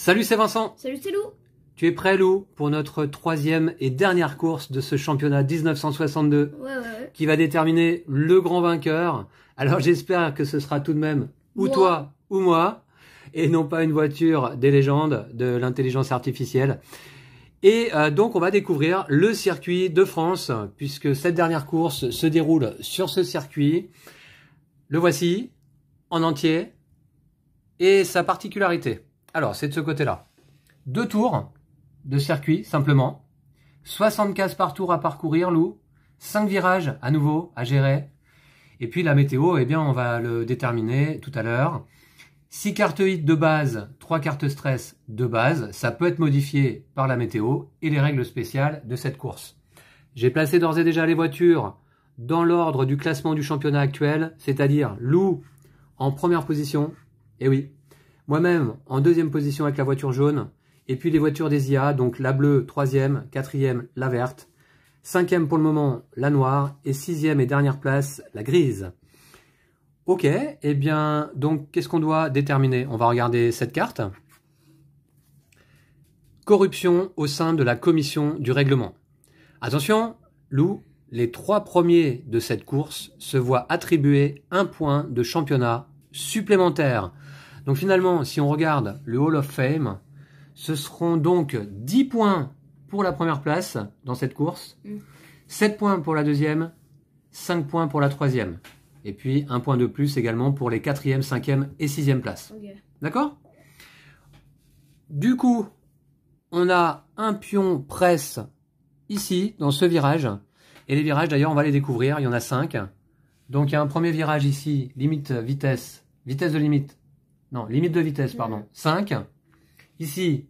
Salut, c'est Vincent. Salut, c'est Lou. Tu es prêt, Lou, pour notre troisième et dernière course de ce championnat 1962 Ouais. qui va déterminer le grand vainqueur. Alors j'espère que ce sera tout de même ou toi ou moi et non pas une voiture des légendes de l'intelligence artificielle. Et donc on va découvrir le circuit de France puisque cette dernière course se déroule sur ce circuit. Le voici en entier et sa particularité. Alors c'est de ce côté-là. 2 tours de circuit simplement, 60 cases par tour à parcourir, Lou, 5 virages à nouveau à gérer. Et puis la météo, eh bien on va le déterminer tout à l'heure. 6 cartes hit de base, 3 cartes stress de base, ça peut être modifié par la météo et les règles spéciales de cette course. J'ai placé d'ores et déjà les voitures dans l'ordre du classement du championnat actuel, c'est-à-dire Lou en première position, et oui, moi-même en deuxième position avec la voiture jaune, et puis les voitures des IA, donc la bleue 3e, 4e la verte, 5e pour le moment la noire, et 6e et dernière place la grise. Ok, eh bien, donc qu'est-ce qu'on doit déterminer? On va regarder cette carte. Corruption au sein de la commission du règlement. Attention, Lou, les 3 premiers de cette course se voient attribuer 1 point de championnat supplémentaire. Donc finalement, si on regarde le Hall of Fame, ce seront donc 10 points pour la première place dans cette course, 7 points pour la deuxième, 5 points pour la troisième. Et puis 1 point de plus également pour les 4e, 5e et 6e places. Okay. D'accord? Du coup, on a un pion presse ici, dans ce virage. Et les virages, d'ailleurs, on va les découvrir. Il y en a 5. Donc, il y a un premier virage ici, limite vitesse, vitesse de limite. Non, limite de vitesse, pardon. 5. Ici,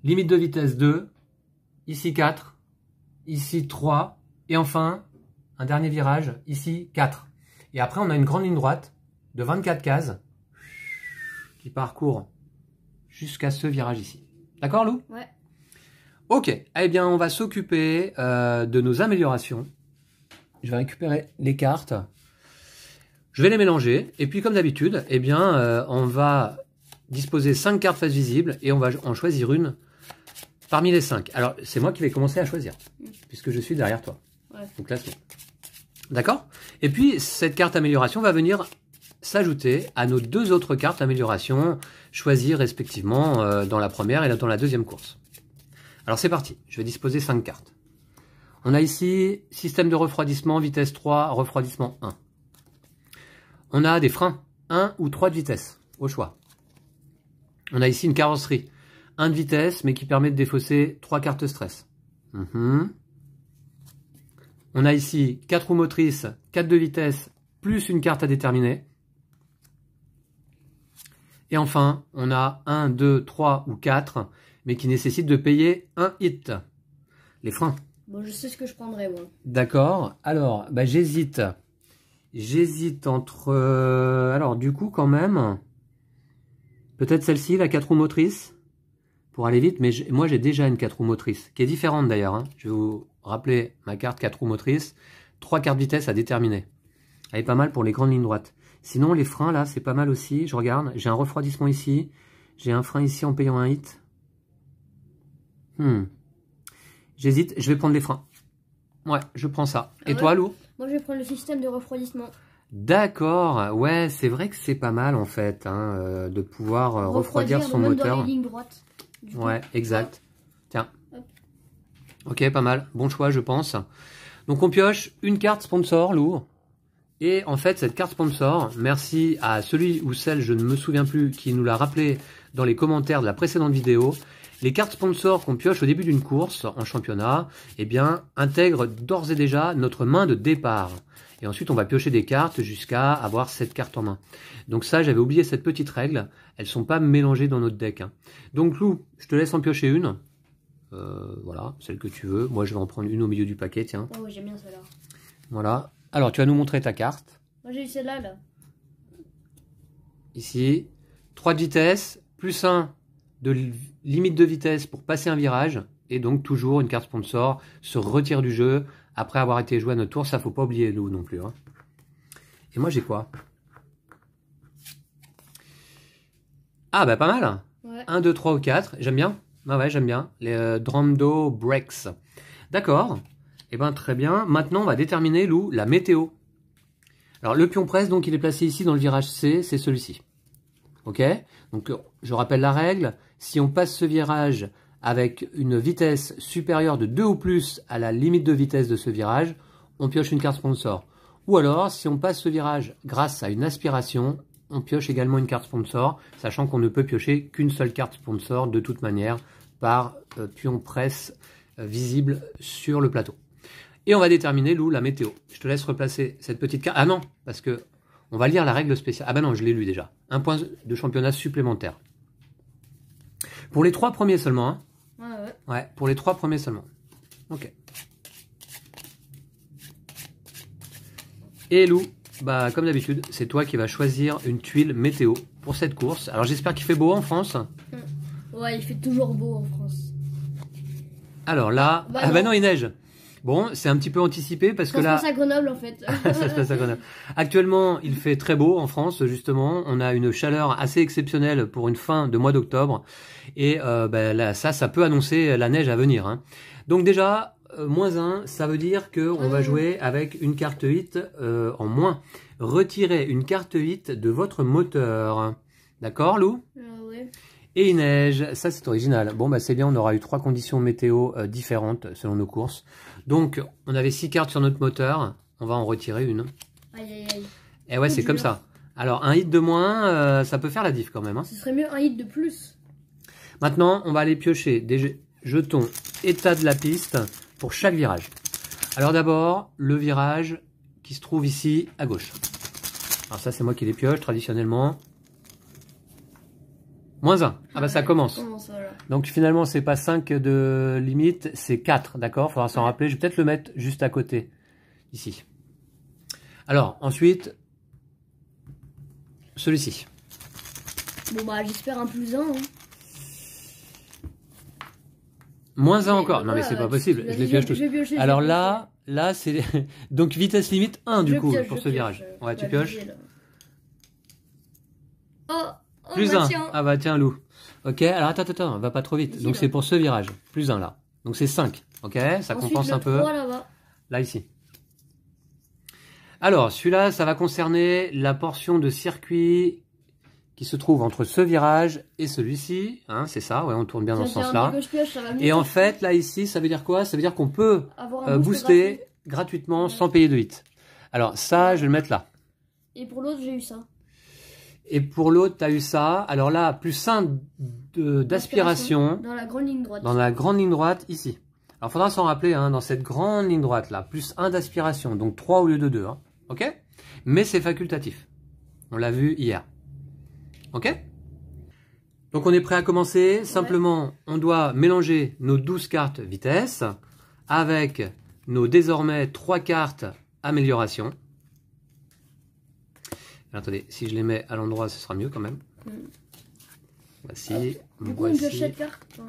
limite de vitesse 2. Ici 4. Ici 3. Et enfin, un dernier virage, ici 4. Et après, on a une grande ligne droite de 24 cases qui parcourt jusqu'à ce virage ici. D'accord, Lou? Ouais. Ok, eh bien, on va s'occuper de nos améliorations. Je vais récupérer les cartes. Je vais les mélanger. Et puis, comme d'habitude, eh bien, on va disposer 5 cartes face visible et on va en choisir une parmi les 5. Alors, c'est moi qui vais commencer à choisir, puisque je suis derrière toi. Ouais. Donc là, c'est... D'accord? Et puis, cette carte amélioration va venir s'ajouter à nos 2 autres cartes amélioration choisies respectivement dans la première et dans la deuxième course. Alors, c'est parti. Je vais disposer 5 cartes. On a ici système de refroidissement, vitesse 3, refroidissement 1. On a des freins, 1 ou 3 de vitesse, au choix. On a ici une carrosserie, 1 de vitesse, mais qui permet de défausser 3 cartes stress. On a ici 4 roues motrices, 4 de vitesse, plus une carte à déterminer. Et enfin, on a 1, 2, 3 ou 4, mais qui nécessitent de payer un hit. Les freins. Bon, je sais ce que je prendrais, moi. D'accord. Alors, bah, j'hésite. J'hésite entre... alors, du coup, quand même... Peut-être celle-ci, la 4 roues motrices, pour aller vite. Mais moi, j'ai déjà une 4 roues motrices, qui est différente d'ailleurs. Hein. Je vais vous rappeler ma carte 4 roues motrices. 3 cartes vitesse à déterminer. Elle est pas mal pour les grandes lignes droites. Sinon, les freins, là, c'est pas mal aussi. Je regarde. J'ai un refroidissement ici. J'ai un frein ici en payant un hit. J'hésite. Je vais prendre les freins. Ouais, je prends ça. Et ouais. toi, Lou? Moi, je vais prendre le système de refroidissement. D'accord, ouais, c'est vrai que c'est pas mal en fait, hein, de pouvoir refroidir son moteur. Dans les lignes droites, ouais, exact. Tiens. Ok, pas mal. Bon choix, je pense. Donc on pioche une carte sponsor, Lou. Et en fait, cette carte sponsor, merci à celui ou celle, je ne me souviens plus, qui nous l'a rappelé dans les commentaires de la précédente vidéo. Les cartes sponsors qu'on pioche au début d'une course en championnat, eh bien, intègrent d'ores et déjà notre main de départ. Et ensuite, on va piocher des cartes jusqu'à avoir cette carte en main. Donc ça, j'avais oublié cette petite règle. Elles ne sont pas mélangées dans notre deck. Hein. Donc Lou, je te laisse en piocher une. Voilà, celle que tu veux. Moi, je vais en prendre une au milieu du paquet, tiens. Oh, j'aime bien celle-là. Voilà. Alors, tu vas nous montrer ta carte. Moi, j'ai eu celle-là, là. Ici, 3 de vitesse, plus 1 de limite de vitesse pour passer un virage. Et donc, toujours une carte sponsor se retire du jeu après avoir été joué à notre tour. Ça, faut pas oublier, Lou, non plus. Hein. Et moi, j'ai quoi? Ah, bah, pas mal. Ouais. Ouais. 1, 2, 3 ou 4. J'aime bien. Ah ouais, j'aime bien. Les Dromdo Breaks. D'accord. Eh ben très bien. Maintenant, on va déterminer, Lou, la météo. Alors, le pion presse, donc, il est placé ici dans le virage C. C'est celui-ci. Ok? Donc, je rappelle la règle. Si on passe ce virage avec une vitesse supérieure de 2 ou plus à la limite de vitesse de ce virage, on pioche une carte sponsor. Ou alors, si on passe ce virage grâce à une aspiration, on pioche également une carte sponsor, sachant qu'on ne peut piocher qu'une seule carte sponsor de toute manière par pion presse visible sur le plateau. Et on va déterminer, Lou, la météo. Je te laisse replacer cette petite carte. Ah non, parce que on va lire la règle spéciale. Ah ben non, je l'ai lu déjà. Un point de championnat supplémentaire. Pour les 3 premiers seulement, hein. Ouais, pour les 3 premiers seulement. Ok. Et Lou, bah comme d'habitude, c'est toi qui vas choisir une tuile météo pour cette course. Alors j'espère qu'il fait beau en France. Ouais, il fait toujours beau en France. Alors là, Bah ah bah non, il neige. Bon, c'est un petit peu anticipé parce que là... Ça se passe à Grenoble en fait. Ça se passe à Grenoble. Actuellement, il fait très beau en France, justement. On a une chaleur assez exceptionnelle pour une fin de mois d'octobre. Et bah, là, ça peut annoncer la neige à venir. Hein. Donc déjà, -1, ça veut dire qu'on va jouer avec une carte 8 en moins. Retirez une carte 8 de votre moteur. D'accord, Lou? Ouais. Et il neige, ça c'est original. Bon bah c'est bien, on aura eu 3 conditions météo différentes selon nos courses. Donc on avait 6 cartes sur notre moteur, on va en retirer une. Aïe aïe aïe. Et ouais, c'est comme ça. Alors un hit de moins, ça peut faire la diff quand même. Hein. Ce serait mieux un hit de plus. Maintenant, on va aller piocher des jetons état de la piste pour chaque virage. Alors d'abord, le virage qui se trouve ici à gauche. Alors ça c'est moi qui les pioche traditionnellement. -1. Ah bah ça commence. Voilà. Donc finalement c'est pas 5 de limite, c'est 4, d'accord? Faudra s'en rappeler. Je vais peut-être le mettre juste à côté, ici. Alors ensuite, celui-ci. Bon bah j'espère un +1. Hein. -1 encore. Non mais c'est pas possible, je les pioche tous. Alors là c'est... Donc vitesse limite 1 du coup pour ce virage. Ouais, tu pioches. +1. Ah bah tiens, Lou. Ok, alors attends, va pas trop vite. Donc c'est pour ce virage. +1 là. Donc c'est 5. Ok, ça compense un peu. Là, ici. Alors, celui-là, ça va concerner la portion de circuit qui se trouve entre ce virage et celui-ci. Hein, c'est ça, ouais, on tourne bien dans ce sens-là. Et en fait, là, ici, ça veut dire quoi? Ça veut dire qu'on peut booster gratuitement sans payer de hit. Alors ça, je vais le mettre là. Et pour l'autre, j'ai eu ça. Et pour l'autre, tu as eu ça. Alors là, +1 d'aspiration. Dans la grande ligne droite. Dans la grande ligne droite, ici. Alors, il faudra s'en rappeler, hein, dans cette grande ligne droite là. +1 d'aspiration. Donc 3 au lieu de 2. Hein. Ok? Mais c'est facultatif. On l'a vu hier. Ok? Donc on est prêt à commencer. Ouais. Simplement, on doit mélanger nos 12 cartes vitesse avec nos désormais 3 cartes amélioration. Attendez, si je les mets à l'endroit, ce sera mieux quand même. Voici. Du coup, on pioche cette carte.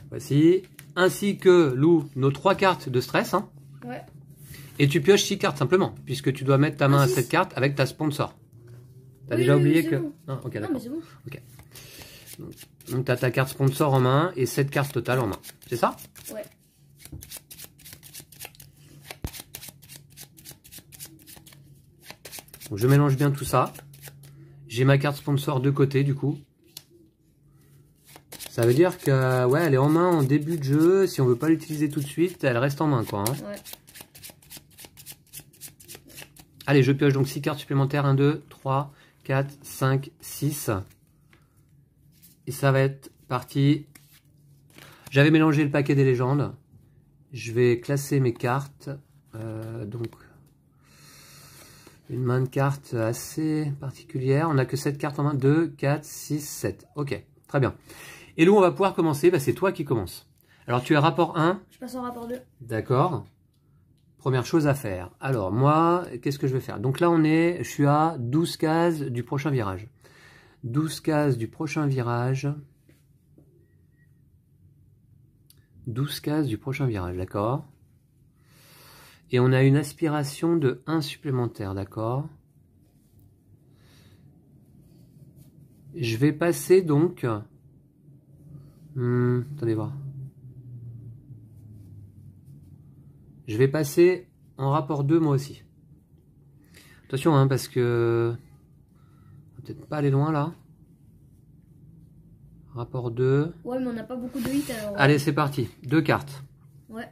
Voici. Ainsi que, Lou, nos 3 cartes de stress. Hein. Ouais. Et tu pioches 6 cartes simplement, puisque tu dois mettre ta main à cette carte avec ta sponsor. T'as déjà oublié que... Bon. Non, ok, d'accord. Non, mais c'est bon. Okay. Donc tu as ta carte sponsor en main et 7 cartes totales en main. C'est ça? Ouais. Donc je mélange bien tout ça. J'ai ma carte sponsor de côté du coup. Ça veut dire que ouais, elle est en main en début de jeu. Si on veut pas l'utiliser tout de suite, elle reste en main quoi. Hein. Ouais. Allez, je pioche donc 6 cartes supplémentaires. 1, 2, 3, 4, 5, 6. Et ça va être parti. J'avais mélangé le paquet des légendes. Je vais classer mes cartes. Donc... Une main de cartes assez particulière. On n'a que 7 cartes en main. 2, 4, 6, 7. Ok, très bien. Et Lou, on va pouvoir commencer. Bah, c'est toi qui commences. Alors, tu as rapport 1. Je passe en rapport 2. D'accord. Première chose à faire. Alors, moi, qu'est-ce que je vais faire? Donc là, je suis à 12 cases du prochain virage. 12 cases du prochain virage. 12 cases du prochain virage, d'accord. Et on a une aspiration de 1 supplémentaire, d'accord. Je vais passer donc... attendez voir. Je vais passer en rapport 2 moi aussi. Attention, hein, parce que... On va peut-être pas aller loin là. Rapport 2. Ouais, mais on n'a pas beaucoup de hits alors. Allez, c'est parti. 2 cartes. Ouais.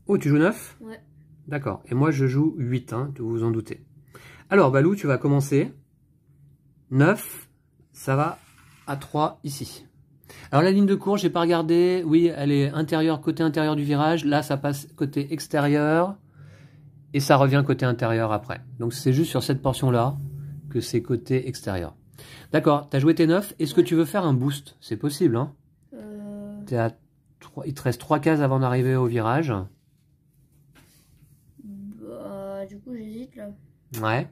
Oh, tu joues 9? Ouais. D'accord. Et moi, je joue 8, hein, vous vous en doutez. Alors, Balou, tu vas commencer. 9, ça va à 3 ici. Alors, la ligne de course, j'ai pas regardé. Oui, elle est intérieure, côté intérieur du virage. Là, ça passe côté extérieur. Et ça revient côté intérieur après. Donc, c'est juste sur cette portion-là que c'est côté extérieur. D'accord, tu as joué tes 9. Est-ce que tu veux faire un boost? C'est possible, hein? T'es à 3... Il te reste 3 cases avant d'arriver au virage. Bah, du coup, j'hésite là. Ouais.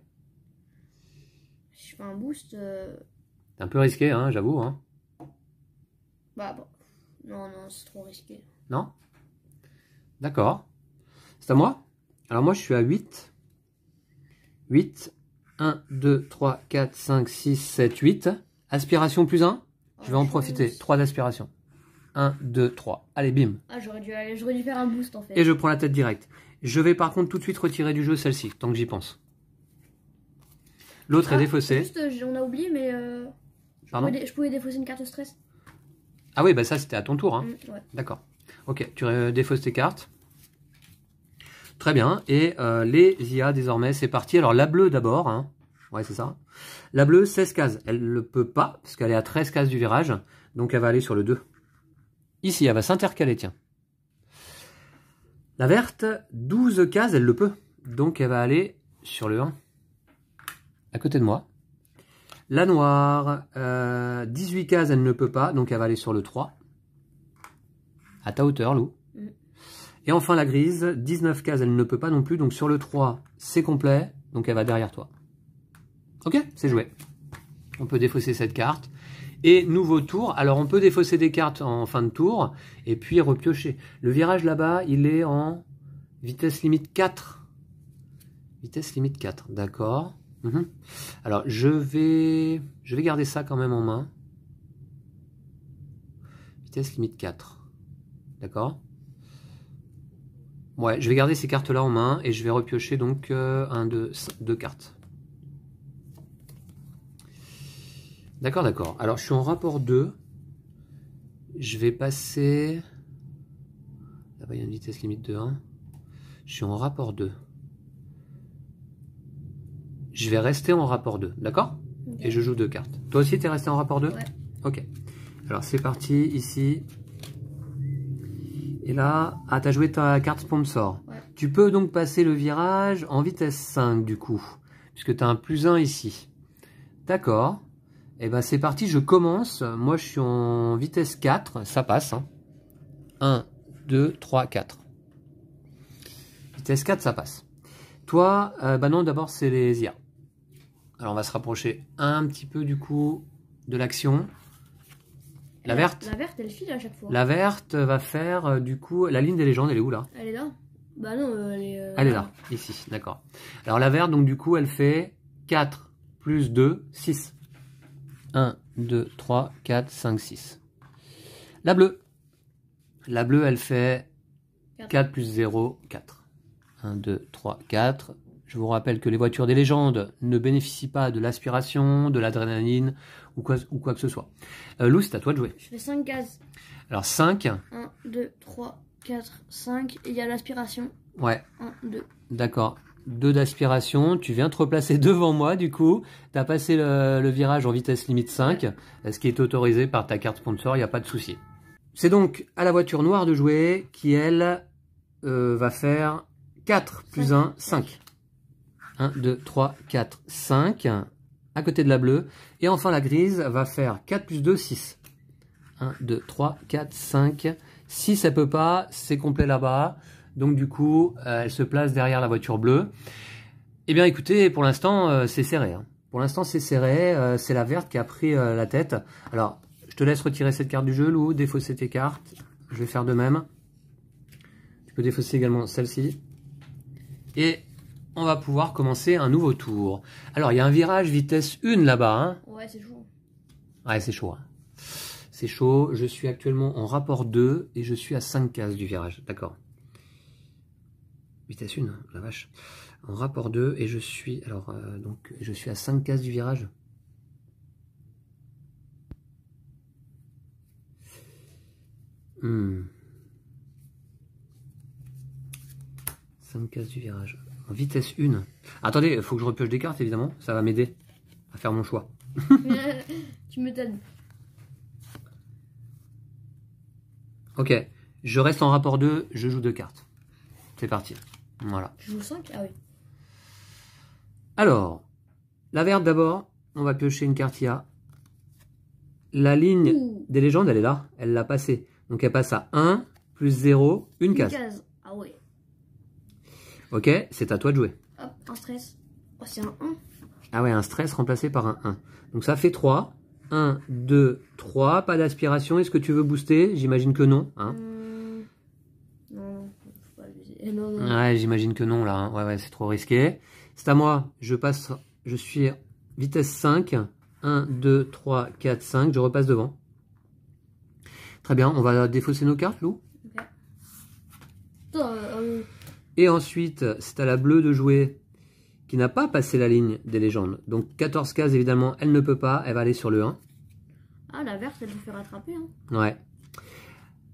Si je fais un boost... C'est un peu risqué, hein, j'avoue. Hein. Bah, bon. Non, non, c'est trop risqué. Non? D'accord. C'est à moi? Alors moi, je suis à 8. 8. 1, 2, 3, 4, 5, 6, 7, 8. Aspiration plus 1. Je vais en profiter. 3 d'aspiration. 1, 2, 3. Allez, bim. Ah, j'aurais dû faire un boost en fait. Et je prends la tête directe. Je vais par contre tout de suite retirer du jeu celle-ci, tant que j'y pense. L'autre est défaussée. Juste, on a oublié, mais je pouvais défausser une carte stress. Ah oui, bah ça c'était à ton tour. Hein. Ouais. D'accord. Ok, tu défausses tes cartes. Très bien. Et les IA désormais, c'est parti. Alors la bleue d'abord. Hein. Ouais, c'est ça. La bleue, 16 cases. Elle ne peut pas, parce qu'elle est à 13 cases du virage. Donc elle va aller sur le 2. Ici, elle va s'intercaler, tiens. La verte, 12 cases, elle le peut. Donc elle va aller sur le 1. À côté de moi. La noire, 18 cases, elle ne peut pas. Donc elle va aller sur le 3. À ta hauteur, Lou. Et enfin la grise, 19 cases, elle ne peut pas non plus. Donc sur le 3, c'est complet. Donc elle va derrière toi. Ok, c'est joué. On peut défausser cette carte. Et nouveau tour. Alors on peut défausser des cartes en fin de tour. Et puis repiocher. Le virage là-bas, il est en vitesse limite 4. Vitesse limite 4, d'accord. Alors je vais garder ça quand même en main. Vitesse limite 4. D'accord. Ouais, je vais garder ces cartes-là en main et je vais repiocher donc 2 cartes. D'accord, d'accord. Alors, je suis en rapport 2. Je vais passer... Là-bas, il y a une vitesse limite de 1. Je suis en rapport 2. Je vais rester en rapport 2, d'accord? Okay. Et je joue 2 cartes. Toi aussi, tu es resté en rapport 2? Ouais. Ok. Alors, c'est parti, ici. Et là, ah, tu as joué ta carte sponsor. Ouais. Tu peux donc passer le virage en vitesse 5, du coup. Puisque tu as un +1 ici. D'accord. Et ben c'est parti, je commence. Moi, je suis en vitesse 4. Ça passe. Hein. 1, 2, 3, 4. Vitesse 4, ça passe. Toi, bah non, d'abord, c'est les IA. Alors, on va se rapprocher un petit peu, du coup, de l'action. La verte. La verte, elle file à chaque fois. La verte va faire, du coup... La ligne des légendes, elle est où, là? Elle est là. Bah non, elle est... Elle est là, ici, d'accord. Alors, la verte, donc, du coup, elle fait 4 plus 2, 6. 1, 2, 3, 4, 5, 6. La bleue. La bleue, elle fait 4 plus 0, 4. 1, 2, 3, 4. Je vous rappelle que les voitures des légendes ne bénéficient pas de l'aspiration, de l'adrénaline ou quoi que ce soit. Lou, c'est à toi de jouer. Je fais 5 cases. Alors 5. 1, 2, 3, 4, 5. Et il y a l'aspiration. Ouais. 1, 2. D'accord. 2 d'aspiration. Tu viens te replacer devant moi, du coup. Tu as passé le virage en vitesse limite 5, ce qui est autorisé par ta carte sponsor, il n'y a pas de souci. C'est donc à la voiture noire de jouer qui, elle, va faire 4 plus 1, 5. 1, 2, 3, 4, 5. À côté de la bleue. Et enfin, la grise va faire 4 plus 2, 6. 1, 2, 3, 4, 5. 6, elle peut pas. C'est complet là-bas. Donc, du coup, elle se place derrière la voiture bleue. Eh bien, écoutez, pour l'instant, c'est serré. Hein. Pour l'instant, c'est serré. C'est la verte qui a pris la tête. Alors, je te laisse retirer cette carte du jeu, Lou. Défausser tes cartes. Je vais faire de même. Tu peux défausser également celle-ci. Et on va pouvoir commencer un nouveau tour. Alors, il y a un virage vitesse 1 là-bas. Hein. Ouais, c'est chaud. Ouais, c'est chaud. Hein. C'est chaud. Je suis actuellement en rapport 2 et je suis à 5 cases du virage. D'accord. Vitesse 1, la vache. En rapport 2 et je suis... Alors, donc, je suis à 5 cases du virage. Hmm. 5 cases du virage. En vitesse 1. Attendez, il faut que je repioche des cartes, évidemment. Ça va m'aider à faire mon choix. Tu m'étonnes. Ok. Je reste en rapport 2, je joue 2 cartes. C'est parti. Voilà. Je joue 5? Ah oui. Alors, la verte d'abord. On va piocher une carte IA. La ligne des légendes, elle est là. Elle l'a passée. Donc elle passe à 1 plus 0, une case. Ah ouais. Ok, c'est à toi de jouer. Hop, un stress. Oh, c'est un 1. Ah ouais, un stress remplacé par un 1. Donc ça fait 3. 1, 2, 3. Pas d'aspiration. Est-ce que tu veux booster? J'imagine que non. Hein. Non, faut pas abuser. Non. Ouais, j'imagine que non là. Hein. Ouais, c'est trop risqué. C'est à moi. Je passe. Je suis vitesse 5. 1, 2, 3, 4, 5. Je repasse devant. Très bien. On va défausser nos cartes, Lou. Okay. Et ensuite, c'est à la bleue de jouer, qui n'a pas passé la ligne des légendes. Donc 14 cases, évidemment, elle ne peut pas. Elle va aller sur le 1. Ah, la verte, elle se fait rattraper. Hein. Ouais.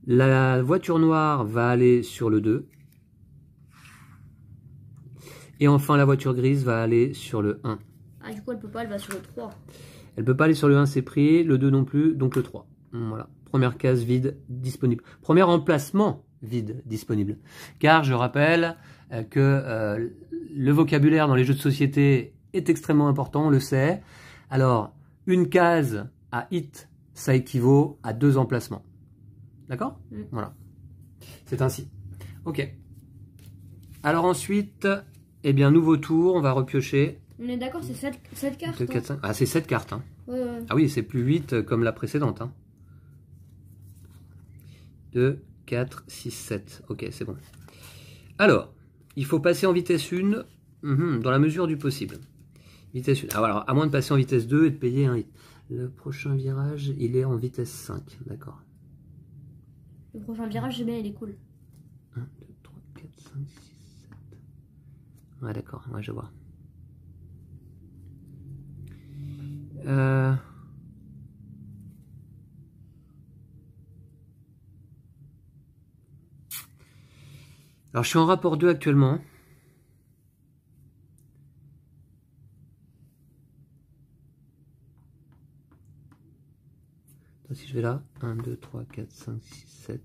La voiture noire va aller sur le 2. Et enfin, la voiture grise va aller sur le 1. Ah, du coup, elle peut pas, elle va sur le 3. Elle peut pas aller sur le 1, c'est pris. Le 2 non plus, donc le 3. Voilà. Première case vide disponible. Premier emplacement vide disponible. Car je rappelle que le vocabulaire dans les jeux de société est extrêmement important, on le sait. Alors, une case à hit, ça équivaut à 2 emplacements. D'accord? Voilà. C'est ainsi. Ok. Alors ensuite, eh bien, nouveau tour, on va repiocher. On est d'accord, c'est 7 cartes. 2, 4, 5. Ah, c'est 7 cartes. Hein. Ouais. Ah oui, c'est plus 8 comme la précédente. Hein. 2, 4, 6, 7. Ok, c'est bon. Alors, il faut passer en vitesse 1 dans la mesure du possible. Vitesse 1. Alors, à moins de passer en vitesse 2 et de payer un hit. Le prochain virage, il est en vitesse 5. D'accord. Le prochain virage, j'aime bien, il est cool. 1, 2, 3, 4, 5, 6, 7. Ouais, d'accord. Ouais, je vois. Alors, je suis en rapport 2 actuellement. Attends, si je vais là, 1, 2, 3, 4, 5, 6, 7.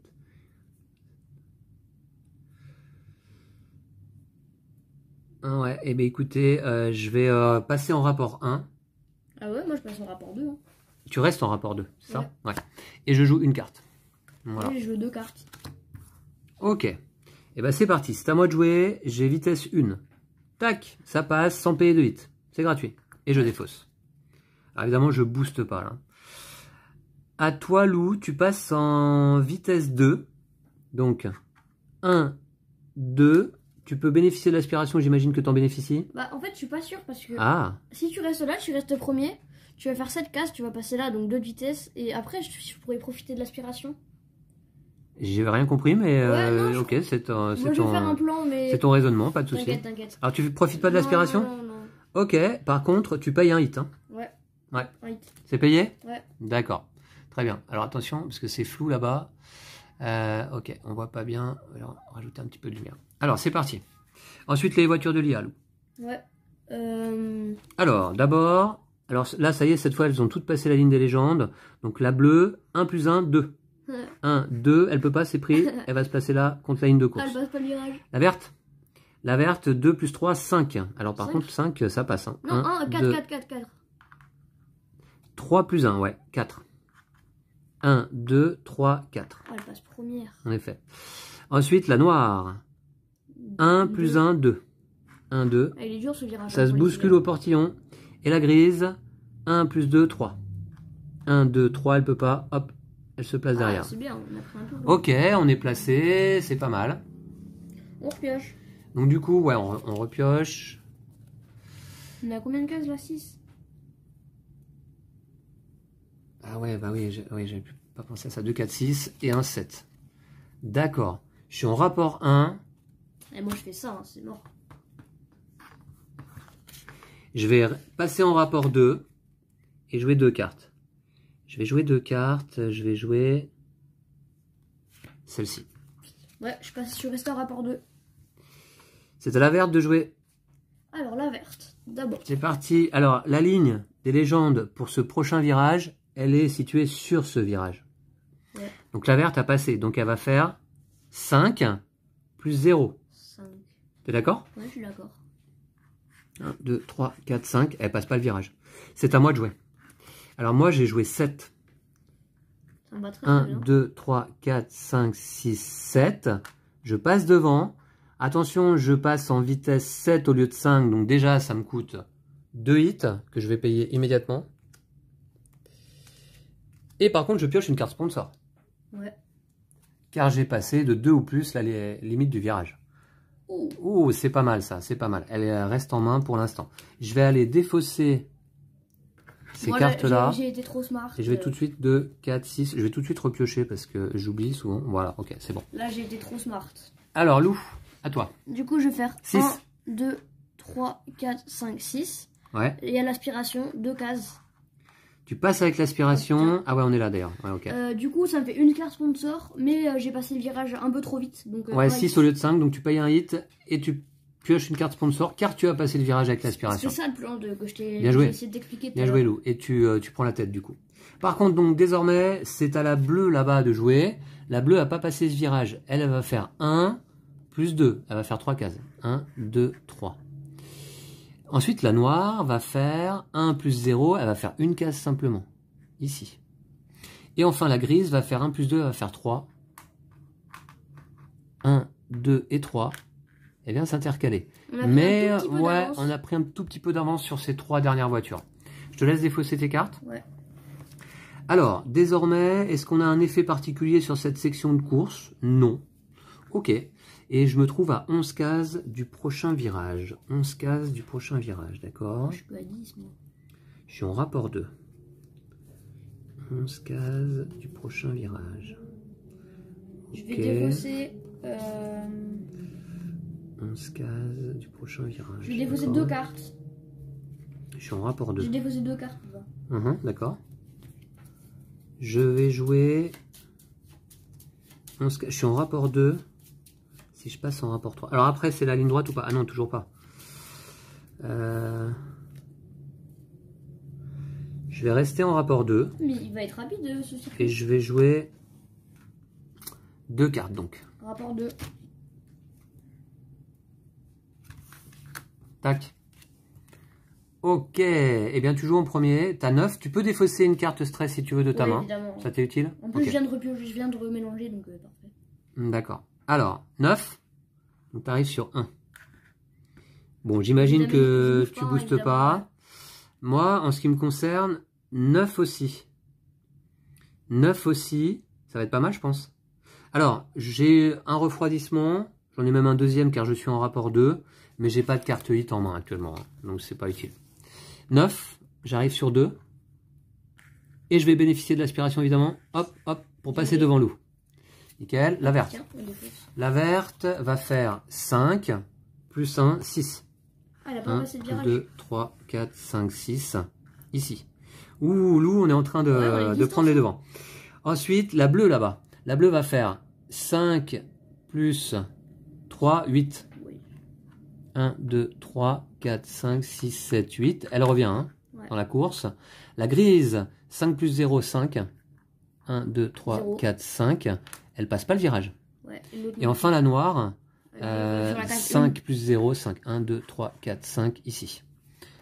Ouais, et bien écoutez, je vais passer en rapport 1. Ah ouais, moi je passe en rapport 2. Hein. Tu restes en rapport 2, c'est ça? Ouais. Et je joue une carte. Voilà. Oui, je joue 2 cartes. Ok. Et ben c'est parti, c'est à moi de jouer. J'ai vitesse 1. Tac, ça passe sans payer de hit. C'est gratuit. Et je défausse. Alors évidemment, je booste pas là. À toi, Lou, tu passes en vitesse 2. Donc, 1, 2. Tu peux bénéficier de l'aspiration, j'imagine que tu en bénéficies. Bah, en fait, je suis pas sûr parce que si tu restes là, tu restes premier. Tu vas faire 7 cases, tu vas passer là, donc 2 de vitesse. Et après, je pourrais profiter de l'aspiration. J'ai rien compris, mais ouais, non, ok, c'est ton, je vais faire un plan, mais... c'est ton raisonnement, pas de souci. T'inquiète. Alors, tu profites pas de l'aspiration? Non. Ok, par contre, tu payes un hit. Hein. Ouais. Ouais. Un hit. C'est payé? Ouais. D'accord. Très bien. Alors attention, parce que c'est flou là-bas. Ok, on voit pas bien. Alors, rajouter un petit peu de lumière. Alors, c'est parti. Ensuite, les voitures de l'IA, Lou. Ouais. Alors, d'abord... Alors là, ça y est, cette fois, elles ont toutes passé la ligne des légendes. Donc la bleue, 1 plus 1, 2. 1, 2, elle peut pas, c'est pris. Elle va se placer là, contre la ligne de course. Elle passe pas le virage. La verte, 2 plus 3, 5. Alors par 5. contre, 5, ça passe. Hein. Non, 4. 3 plus 1, ouais, 4. 1, 2, 3, 4. Oh, elle passe première. En effet. Ensuite, la noire. 1 plus 1, 2. 1, 2. Elle est dure ce virage. Ça se bouscule au portillon. Et la grise, 1 plus 2, 3. 1, 2, 3, elle peut pas. Hop, elle se place derrière. C'est bien, on a pris un tour. Ok, on est placé, c'est pas mal. On repioche. Donc du coup, ouais, on repioche. On a combien de cases là? 6? Ah ouais, bah oui, j'avais pas pensé à ça. 2, 4, 6 et un 7. D'accord. Je suis en rapport 1. Et moi je fais ça, hein, c'est mort. Je vais passer en rapport 2 et jouer 2 cartes. Je vais jouer 2 cartes. Je vais jouer celle-ci. Ouais, je suis resté en rapport 2. C'est à la verte de jouer. Alors la verte, d'abord. C'est parti. Alors la ligne des légendes pour ce prochain virage, elle est située sur ce virage. Ouais. Donc la verte a passé. Donc elle va faire 5 plus 0. 5. T'es d'accord? Ouais, je suis d'accord. 1, 2, 3, 4, 5. Elle passe pas le virage. C'est à moi de jouer. Alors moi j'ai joué 7. Ça me va très 1, bien. 2, 3, 4, 5, 6, 7. Je passe devant. Attention, je passe en vitesse 7 au lieu de 5. Donc déjà, ça me coûte 2 hits que je vais payer immédiatement. Et par contre, je pioche une carte sponsor. Ouais. Car j'ai passé de 2 ou plus la limite du virage. Ouh, c'est pas mal ça, c'est pas mal. Elle reste en main pour l'instant. Je vais aller défausser ces cartes-là. J'ai été trop smart. Et je vais tout de suite 2, 4, 6. Je vais tout de suite repiocher parce que j'oublie souvent. Voilà, ok, c'est bon. Là, j'ai été trop smart. Alors, Lou, à toi. Du coup, je vais faire 6. 1, 2, 3, 4, 5, 6. Ouais. Et à l'aspiration, 2 cases. Tu passes avec l'aspiration. Ah ouais, on est là d'ailleurs. Ouais, ok. Du coup, ça me fait une carte sponsor, mais j'ai passé le virage un peu trop vite. Donc, ouais, 6 au lieu de 5, donc tu payes un hit et tu pioches une carte sponsor car tu as passé le virage avec l'aspiration. C'est ça le plan que je t'ai essayé d'expliquer. Bien joué, Lou. Et tu prends la tête du coup. Par contre, donc désormais, c'est à la bleue là-bas de jouer. La bleue n'a pas passé ce virage. Elle va faire 1 plus 2. Elle va faire 3 cases. 1, 2, 3. Ensuite, la noire va faire 1 plus 0, elle va faire une case simplement, ici. Et enfin, la grise va faire 1 plus 2, elle va faire 3. 1, 2 et 3. Elle vient s'intercaler. Mais ouais, on a pris un tout petit peu d'avance sur ces 3 dernières voitures. Je te laisse défausser tes cartes. Ouais. Alors, désormais, est-ce qu'on a un effet particulier sur cette section de course? Non. Ok. Et je me trouve à 11 cases du prochain virage. 11 cases du prochain virage, d'accord? Je suis à 10, moi. Je suis en rapport 2. 11 cases du prochain virage. Je vais défausser... 11 cases du prochain virage. Je vais défausser 2 cartes. Je suis en rapport 2. J'ai défausé 2 cartes. D'accord. Je vais jouer... 11 cases. Je suis en rapport 2. Si je passe en rapport 3. Alors après, c'est la ligne droite ou pas? Ah non, toujours pas. Je vais rester en rapport 2. Mais il va être rapide ce circuit. Et je vais jouer 2 cartes donc. Rapport 2. Tac. Ok. Eh bien, tu joues en premier. T'as 9. Tu peux défausser une carte stress si tu veux de ta main. Évidemment. Ça t'est utile? En plus, je viens de remélanger, donc parfait. D'accord. Alors, 9. Donc, tu arrives sur 1. Bon, j'imagine que tu boostes pas. Moi, en ce qui me concerne, 9 aussi. 9 aussi. Ça va être pas mal, je pense. Alors, j'ai un refroidissement. J'en ai même un deuxième car je suis en rapport 2. Mais j'ai pas de carte hit en main actuellement. Donc, c'est pas utile. 9. J'arrive sur 2. Et je vais bénéficier de l'aspiration, évidemment. Hop, hop, pour passer devant Lou. Nickel. La verte. La verte va faire 5 plus 1, 6. Ah, elle a pas passé le virage. 2, 3, 4, 5, 6. Ici. Ouh, Lou, on est en train de prendre les devants. Ensuite, la bleue là-bas. La bleue va faire 5 plus 3, 8. 1, 2, 3, 4, 5, 6, 7, 8. Elle revient dans la course. La grise, 5 plus 0, 5. 1, 2, 3, 0. 4, 5. Elle passe pas le virage. Ouais, et enfin la noire, 5 plus 0, 5. 1, 2, 3, 4, 5 ici.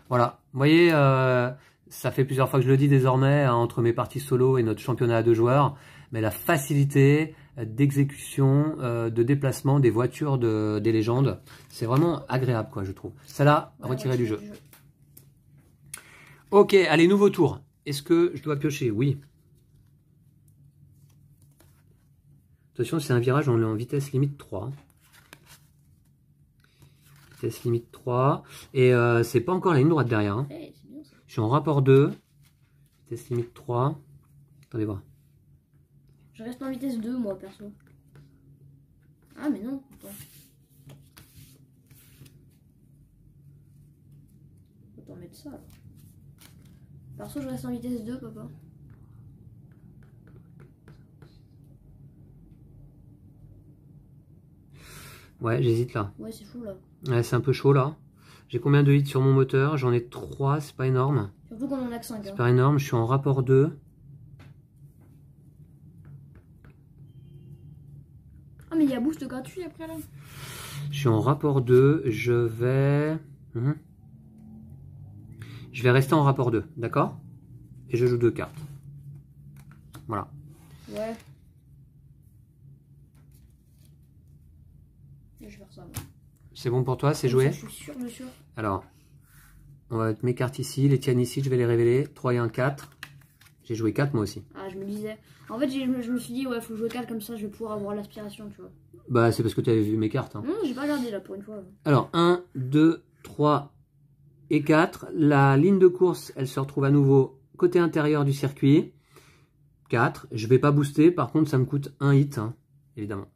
Voilà, vous voyez, ça fait plusieurs fois que je le dis désormais, entre mes parties solo et notre championnat à 2 joueurs, mais la facilité d'exécution, de déplacement des voitures des légendes, c'est vraiment agréable, quoi, je trouve. Ça l'a retiré du jeu. Ok, allez, nouveau tour. Est-ce que je dois piocher? Oui. Attention, c'est un virage en vitesse limite 3. Vitesse limite 3. Et c'est pas encore la ligne droite derrière. Hein. Hey, c'est bien ça. Je suis en rapport 2. Vitesse limite 3. Attendez voir. Je reste en vitesse 2, moi, perso. Ah, mais non. Attends. Autant mettre ça, alors. Perso, je reste en vitesse 2, papa. Ouais, j'hésite là. Ouais, c'est fou, là. Ouais, c'est un peu chaud, là. J'ai combien de hits sur mon moteur? J'en ai 3, c'est pas énorme. Surtout qu'on en a que 5. C'est pas énorme, je suis en rapport 2. Ah, mais il y a boost gratuit après, là. Je suis en rapport 2, je vais rester en rapport 2, d'accord? Et je joue 2 cartes. Voilà. Ouais. Je vais faire ça, moi. C'est bon pour toi, c'est joué? Je suis sûr de sûr. Alors, on va mettre mes cartes ici, les tiennes ici, je vais les révéler. 3 et 1, 4. J'ai joué 4 moi aussi. Ah, je me disais. En fait, je me suis dit, ouais, faut jouer 4 comme ça, je vais pouvoir avoir l'aspiration, tu vois. Bah, c'est parce que tu avais vu mes cartes. Hein. Non, j'ai pas regardé là pour une fois. Alors, 1, 2, 3 et 4. La ligne de course, elle se retrouve à nouveau côté intérieur du circuit. 4. Je vais pas booster, par contre, ça me coûte 1 hit, hein, évidemment.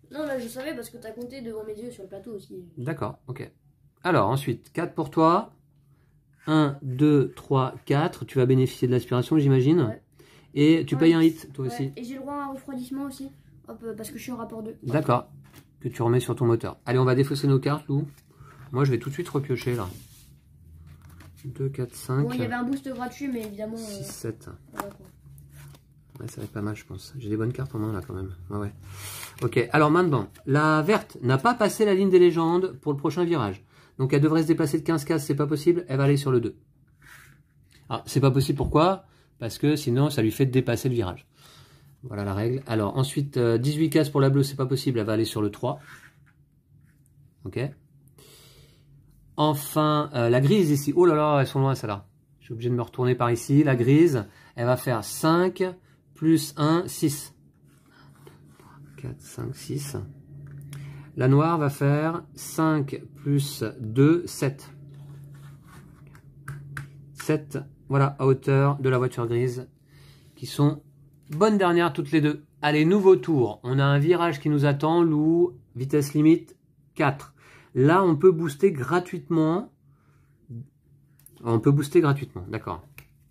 Non, là, je savais parce que t'as compté devant mes yeux sur le plateau aussi. D'accord, ok. Alors, ensuite, 4 pour toi. 1, 2, 3, 4. Tu vas bénéficier de l'aspiration, j'imagine. Ouais. Et tu payes un hit, toi aussi. Et j'ai le droit à un refroidissement aussi. Hop, parce que je suis en rapport 2. D'accord. Que tu remets sur ton moteur. Allez, on va défausser nos cartes, Lou. Moi, je vais tout de suite repiocher, là. 2, 4, 5. Bon, il y avait un boost gratuit, mais évidemment... 6, 7. Ouais, ça va être pas mal, je pense. J'ai des bonnes cartes en main, là, quand même. Ouais. Ok, alors maintenant, la verte n'a pas passé la ligne des légendes pour le prochain virage. Donc, elle devrait se déplacer de 15 cases, c'est pas possible. Elle va aller sur le 2. Alors, c'est pas possible, pourquoi? Parce que sinon, ça lui fait dépasser le virage. Voilà la règle. Alors, ensuite, 18 cases pour la bleue, c'est pas possible. Elle va aller sur le 3. Ok. Enfin, la grise ici. Oh là là, elles sont loin, celles-là. Je suis obligé de me retourner par ici. La grise, elle va faire 5 plus 1, 6. 4, 5, 6. La noire va faire 5 plus 2, 7. 7, voilà, à hauteur de la voiture grise, qui sont bonnes dernières toutes les deux. Allez, nouveau tour. On a un virage qui nous attend, Lou, vitesse limite 4. Là, on peut booster gratuitement. On peut booster gratuitement, d'accord.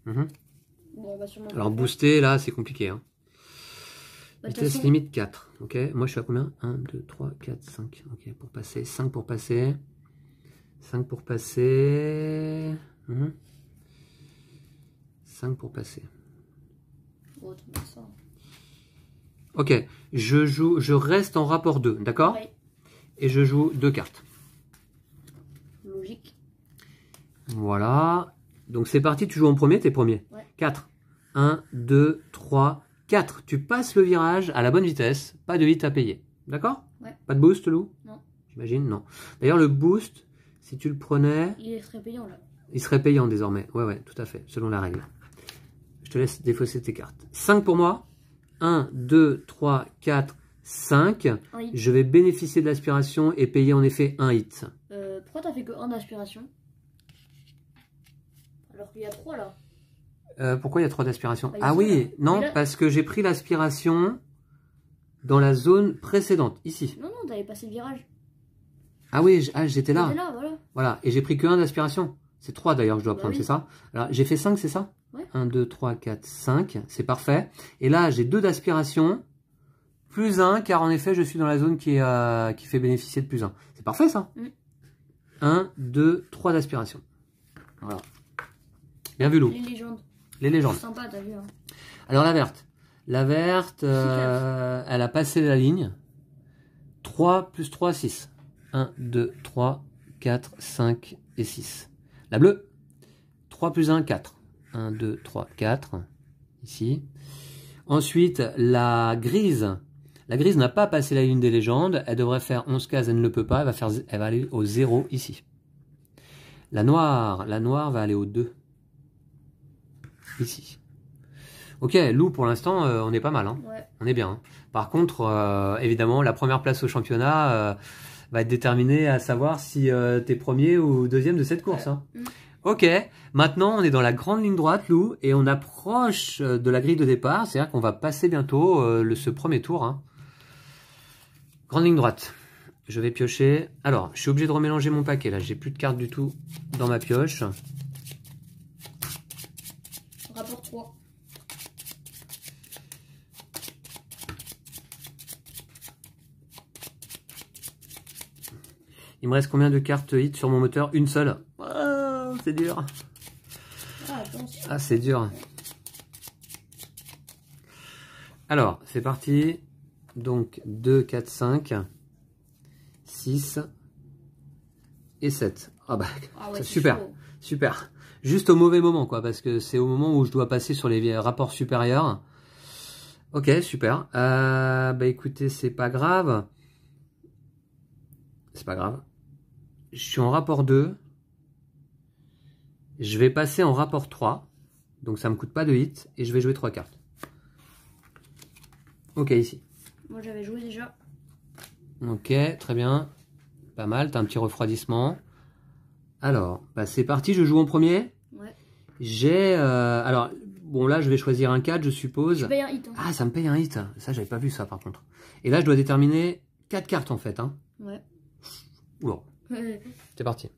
Bon, alors, booster, là, c'est compliqué. Hein. Vitesse limite 4. Ok, moi, je suis à combien? 1, 2, 3, 4, 5. Ok, pour passer. 5 pour passer. 5 pour passer. 5 pour passer. Ok, je reste en rapport 2, d'accord? Oui. Et je joue 2 cartes. Logique. Voilà. Donc c'est parti, tu joues en premier, t'es premier. Ouais. 4. 1, 2, 3, 4. Tu passes le virage à la bonne vitesse, pas de hit à payer. D'accord? Ouais. Pas de boost, Lou? Non. J'imagine, non. D'ailleurs, le boost, si tu le prenais... Il serait payant, là. Il serait payant désormais. Ouais, tout à fait, selon la règle. Je te laisse défausser tes cartes. 5 pour moi. 1, 2, 3, 4, 5. Je vais bénéficier de l'aspiration et payer en effet un hit. Pourquoi t'as fait que 1 d'aspiration? Alors qu'il y a 3 là. Pourquoi il y a 3 d'aspiration? Ah oui, non, là... parce que j'ai pris l'aspiration dans la zone précédente, ici. Non, t'avais passé le virage. Ah oui, j'étais là. J'étais là, voilà. Voilà, et j'ai pris que 1 d'aspiration. C'est 3 d'ailleurs que je dois prendre, c'est ça? Alors, j'ai fait 5, c'est ça? Ouais. 1, 2, 3, 4, 5, c'est parfait. Et là, j'ai 2 d'aspiration, plus 1, car en effet, je suis dans la zone qui fait bénéficier de plus 1. C'est parfait, ça? 1, 2, 3 d'aspiration. Voilà. Bien vu, Lou. Les légendes. Les légendes. Sympa, t'as vu, hein. Alors, la verte. La verte, elle a passé la ligne. 3 plus 3, 6. 1, 2, 3, 4, 5 et 6. La bleue, 3 plus 1, 4. 1, 2, 3, 4. Ici. Ensuite, la grise. La grise n'a pas passé la ligne des légendes. Elle devrait faire 11 cases, elle ne le peut pas. Elle va aller au 0 ici. La noire va aller au 2. Ici. Ok, Lou, pour l'instant, on est pas mal. Hein. Ouais. On est bien. Hein. Par contre, évidemment, la première place au championnat, va être déterminé à savoir si t'es premier ou deuxième de cette course. Hein. Ok, maintenant on est dans la grande ligne droite, Lou, et on approche de la grille de départ, c'est-à-dire qu'on va passer bientôt ce premier tour. Hein. Grande ligne droite. Je vais piocher. Alors, je suis obligé de remélanger mon paquet là. J'ai plus de cartes du tout dans ma pioche. Rapport 3. Il me reste combien de cartes hit sur mon moteur? Une seule. Oh, c'est dur. Ah, c'est dur. Alors, c'est parti. Donc, 2, 4, 5. 6 et 7. Ah bah, ouais, super, super. Juste au mauvais moment, quoi, parce que c'est au moment où je dois passer sur les rapports supérieurs. Ok, super. Bah écoutez, c'est pas grave. C'est pas grave. Je suis en rapport 2. Je vais passer en rapport 3. Donc ça me coûte pas de hit. Et je vais jouer 3 cartes. Ok, ici. Moi j'avais joué déjà. Ok, très bien. Pas mal, t'as un petit refroidissement. Alors, bah c'est parti, je joue en premier. Ouais. J'ai... alors, bon là je vais choisir un 4, je suppose. Je paye un hit. Hein. Ah, ça me paye un hit. Ça, j'avais pas vu ça par contre. Et là, je dois déterminer 4 cartes en fait. Hein. Ouais. Oula. C'est parti.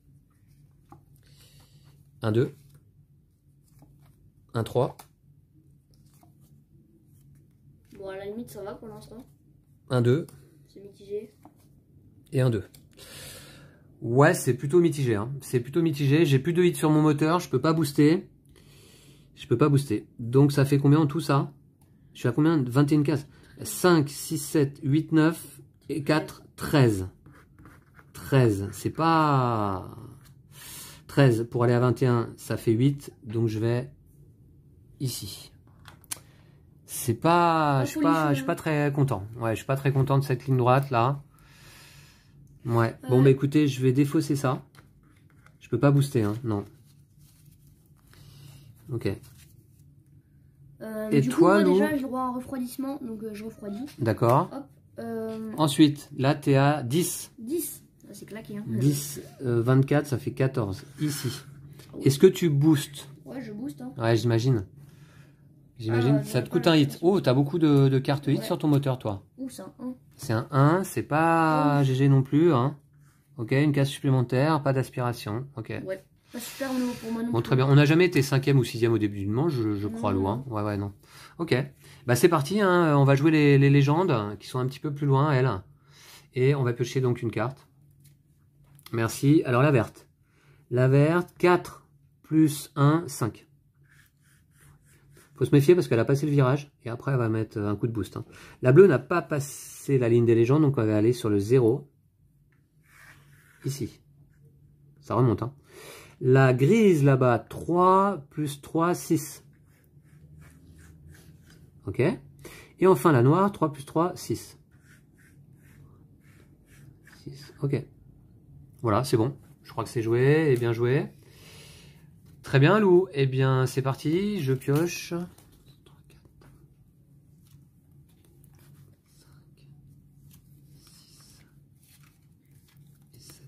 1, 2. 1, 3. Bon, à la limite, ça va pour l'instant. 1, 2. C'est mitigé. Et 1, 2. Ouais, c'est plutôt mitigé. Hein. C'est plutôt mitigé. J'ai plus de hits sur mon moteur. Je peux pas booster. Je peux pas booster. Donc, ça fait combien en tout ça? Je suis à combien? 21 cases. 5, 6, 7, 8, 9 et 4, 13. 13. C'est pas... 13 pour aller à 21, ça fait 8. Donc, je vais ici. C'est pas... Je suis pas très content. Ouais, je suis pas très content de cette ligne droite là. Ouais. Bon, bah écoutez, je vais défausser ça. Je peux pas booster, hein. Non. Ok. Et du toi, coup, moi, déjà, j'ai le droit à un refroidissement, donc je refroidis. D'accord. Ensuite, là, t'es à 10. 10. C'est claqué. Hein. 10, 24, ça fait 14. Ici. Oh. Est-ce que tu boostes? Ouais, je booste. Hein. Ouais, j'imagine. J'imagine. Ça te coûte un hit. Oh, t'as beaucoup de cartes hit sur ton moteur, toi. Ouh, c'est un 1. C'est un 1, c'est pas GG non plus. Hein. Ok, une case supplémentaire, pas d'aspiration. Ok. Ouais, pas super pour moi non bon, très bien. On n'a jamais été 5e ou 6e au début d'une manche, je crois, loin. Ouais, ouais, non. Ok. Bah, c'est parti. Hein. On va jouer les légendes qui sont un petit peu plus loin, elles. Et on va piocher donc une carte. Merci. Alors, la verte. La verte, 4 plus 1, 5. Faut se méfier parce qu'elle a passé le virage et après elle va mettre un coup de boost. Hein. La bleue n'a pas passé la ligne des légendes, donc on va aller sur le 0. Ici. Ça remonte. Hein. La grise là-bas, 3 plus 3, 6. Ok. Et enfin la noire, 3 plus 3, 6. 6. Ok. Voilà, c'est bon. Je crois que c'est joué et bien joué. Très bien, Lou. Eh bien, c'est parti. Je pioche. 3, 4, 5, 6 et 7.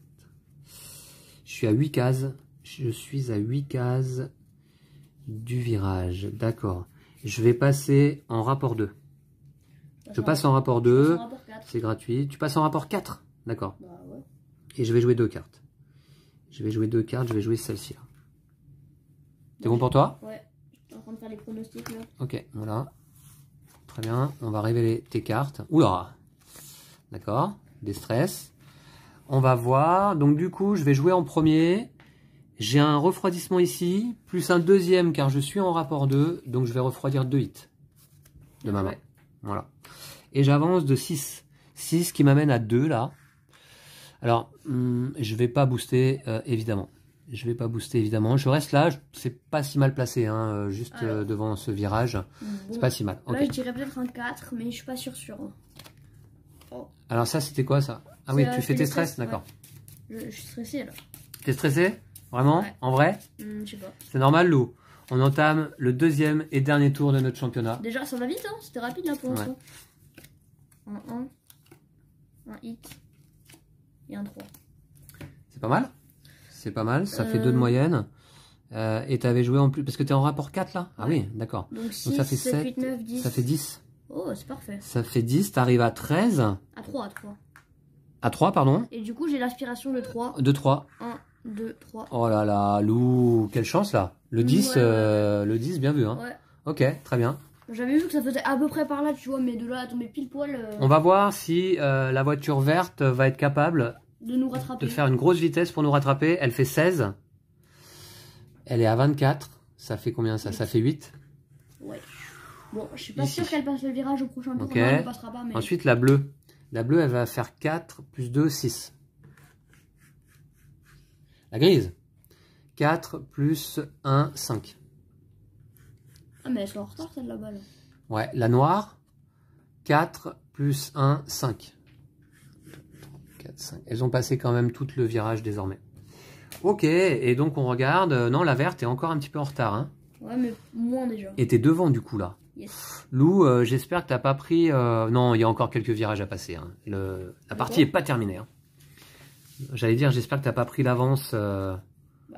Je suis à 8 cases. Je suis à 8 cases du virage. D'accord. Je vais passer en rapport 2. Je passe en rapport 2. C'est gratuit. Tu passes en rapport 4. D'accord. Bah, ouais. Et je vais jouer 2 cartes. Je vais jouer 2 cartes. Je vais jouer celle-ci là. C'est bon pour toi? Ouais, je suis en train de faire les pronostics là. Ok, voilà. Très bien, on va révéler tes cartes. Oula! D'accord, des stress. On va voir. Donc du coup, je vais jouer en premier. J'ai un refroidissement ici, plus un deuxième car je suis en rapport 2. Donc je vais refroidir 2 hits de ma main. Voilà. Et j'avance de 6. 6 qui m'amène à 2 là. Alors, je vais pas booster évidemment. Je vais pas booster évidemment. Je reste là, c'est pas si mal placé, hein, juste devant ce virage. Bon, c'est pas si mal. Là, je dirais peut-être un 4, mais je suis pas sûr. Oh. Alors ça, c'était quoi ça? Ah oui, tu fais tes stress, d'accord. Ouais. Je suis stressé là. T'es stressé? Vraiment? Ouais. En vrai? Je sais pas. C'est normal, Lou. On entame le deuxième et dernier tour de notre championnat. Déjà, ça va vite, hein? C'était rapide là pour l'instant. Un hit. et un 3. C'est pas mal. C'est pas mal, ça fait 2 de moyenne. Et tu avais joué en plus, parce que tu es en rapport 4 là. Ah oui, d'accord. Donc 6, ça fait 7, 8, 9, 10. Ça fait 10. Oh, c'est parfait. Ça fait 10, tu arrives à 13. À 3, à 3. À 3, pardon. Et du coup, j'ai l'aspiration de 3. De 3. 1, 2, 3. Oh là là, Lou, quelle chance là. Le 10, le 10, bien vu. Hein. Ouais. Ok, très bien. J'avais vu que ça faisait à peu près par là, tu vois, mais de là à tomber pile poil. On va voir si la voiture verte va être capable de nous rattraper. De faire une grosse vitesse pour nous rattraper. Elle fait 16. Elle est à 24. Ça fait combien ça? Ça fait 8. Ouais. Bon, je suis pas sûr qu'elle passe le virage au prochain tour. Ok. Non, elle ne passera pas, mais... Ensuite, la bleue. La bleue, elle va faire 4 plus 2, 6. La grise. 4 plus 1, 5. Ah, mais elles sont en retard, celle là-bas. Là. Ouais, la noire. 4 plus 1, 5. 4, 5. Elles ont passé quand même tout le virage désormais. Ok, et donc on regarde. Non, la verte est encore un petit peu en retard. Hein. Ouais, mais moins déjà. Et t'es devant du coup là. Yes. Lou, j'espère que t'as pas pris... Non, il y a encore quelques virages à passer. Hein. La partie est pas terminée. Hein. J'allais dire, j'espère que t'as pas pris l'avance bah,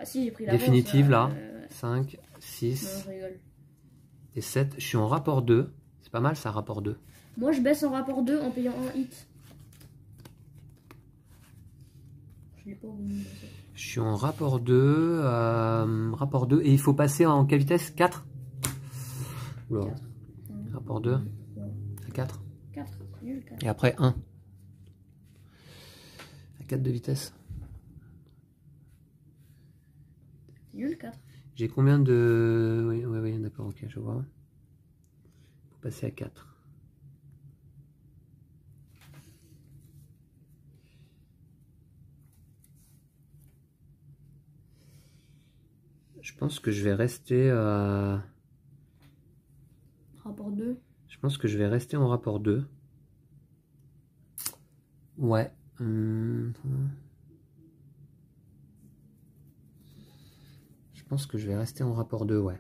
si, j'ai pris l'avance, définitive là. 5, 6 non, je rigole. Et 7. Je suis en rapport 2. C'est pas mal ça, rapport 2. Moi, je baisse en rapport 2 en payant un hit. Je l'ai pas oublié. Je suis en rapport 2. Rapport 2. Et il faut passer en quelle vitesse? 4. Oula. Rapport 2. À 4. 4. Nul, 4. Et après 1. À 4 de vitesse. Nul, 4. J'ai combien de... Oui, d'accord, ok, je vois. Il faut passer à 4. Je pense que je vais rester à... Rapport 2. Je pense que je vais rester en rapport 2. Ouais. Je pense que je vais rester en rapport 2, ouais.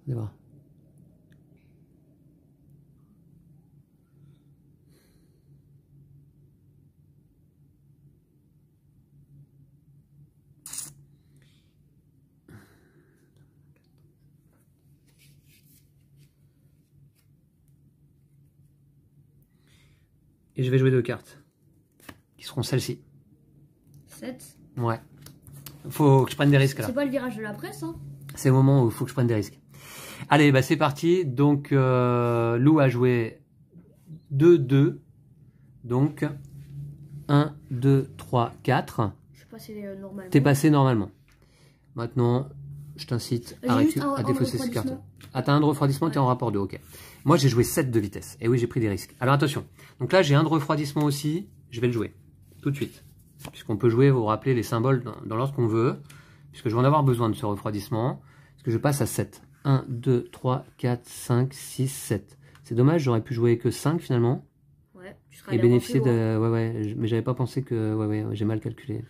Allez voir. Et je vais jouer 2 cartes. Qui seront celles-ci. 7. Ouais. Faut que je prenne des risques là. C'est pas le virage de la presse, hein. C'est le moment où il faut que je prenne des risques. Allez, bah c'est parti. Donc, Lou a joué 2-2. Donc, 1, 2, 3, 4. Je suis passé normalement. T'es passé normalement. Maintenant, je t'incite à défausser ces cartes. Ah, t'as un de refroidissement, t'es en rapport 2, ok. Moi, j'ai joué 7 de vitesse. Et oui, j'ai pris des risques. Alors, attention. Donc là, j'ai un de refroidissement aussi. Je vais le jouer. Tout de suite. Puisqu'on peut jouer, vous vous rappelez, les symboles dans l'ordre qu'on veut. Puisque je vais en avoir besoin de ce refroidissement. Parce que je passe à 7. 1, 2, 3, 4, 5, 6, 7. C'est dommage, j'aurais pu jouer que 5 finalement. Ouais, tu seras et bénéficier de... Ouais, mais j'avais pas pensé que... Ouais, j'ai mal calculé.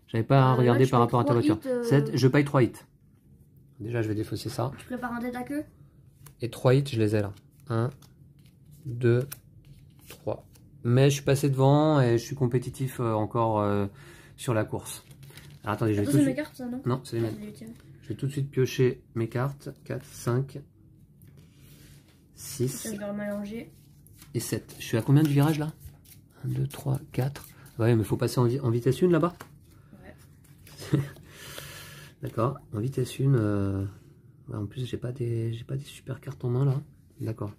J'avais pas regardé par rapport à ta voiture. 7, je paye 3 hits. Déjà, je vais défausser ça. Tu prépares un tête à queue. Et 3 hits, je les ai là. 1, 2, 3. Mais je suis passé devant et je suis compétitif encore sur la course. Alors, attendez, je vais tout de suite... mes cartes, ça, non? Non, c'est les miennes. Je vais tout de suite piocher mes cartes. 4, 5, 6 ça, je vais mélanger. Et 7. Je suis à combien de virages là? 1, 2, 3, 4. Ouais, mais il faut passer en vitesse 1 là-bas. Ouais. D'accord. En vitesse 1. Ouais, en plus, j'ai pas des super cartes en main là. D'accord.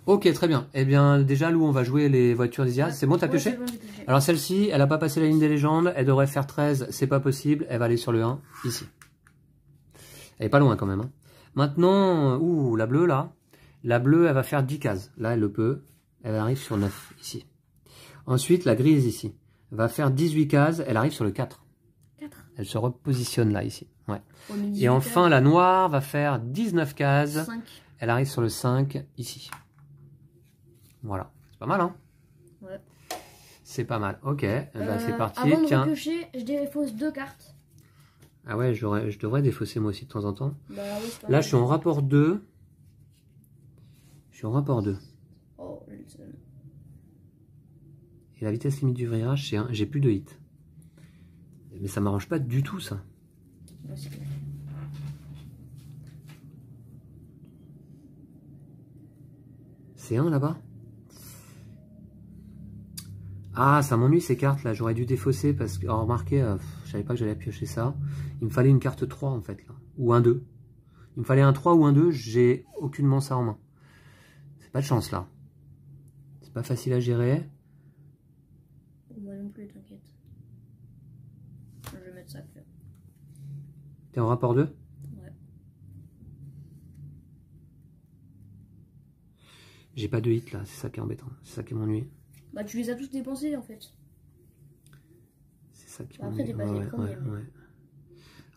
Ok, très bien. Eh bien, déjà, Lou, on va jouer les voitures d'Isia. C'est bon, t'as pioché? Bon, j'ai pioché. Alors, celle-ci, elle n'a pas passé la ligne des légendes. Elle devrait faire 13. C'est pas possible. Elle va aller sur le 1, ici. Elle est pas loin quand même. Hein. Maintenant, la bleue, là. La bleue, elle va faire 10 cases. Là, elle le peut. Elle arrive sur 9, ici. Ensuite, la grise, ici, va faire 18 cases. Elle arrive sur le 4. 4. Elle se repositionne là, ici. Ouais. Et enfin, la noire va faire 19 cases. 5. Elle arrive sur le 5, ici. Voilà. C'est pas mal, hein? Ouais. C'est pas mal. Ok. Bah, c'est parti. Avant de Tiens. repiocher, je défausse 2 cartes. Ah ouais, je devrais défausser moi aussi de temps en temps. Bah, oui, là, je suis en rapport 2. Je suis en rapport 2. Et la vitesse limite du virage, c'est 1. J'ai plus de hits. Mais ça m'arrange pas du tout, ça. Ouais, c'est clair. C'est 1 là-bas. Ah, ça m'ennuie ces cartes là. J'aurais dû défausser parce que, remarquez, je savais pas que j'allais piocher ça. Il me fallait une carte 3 en fait là. Ou un 2. Il me fallait un 3 ou un 2. J'ai aucunement ça en main. C'est pas de chance là. C'est pas facile à gérer. Moi non plus, t'inquiète. Je vais mettre ça là. T'es en rapport 2? Ouais. J'ai pas de hit là. C'est ça qui est embêtant. C'est ça qui m'ennuie. Bah tu les as tous dépensés en fait. C'est ça qui Après t'es passé ouais, premier. ouais.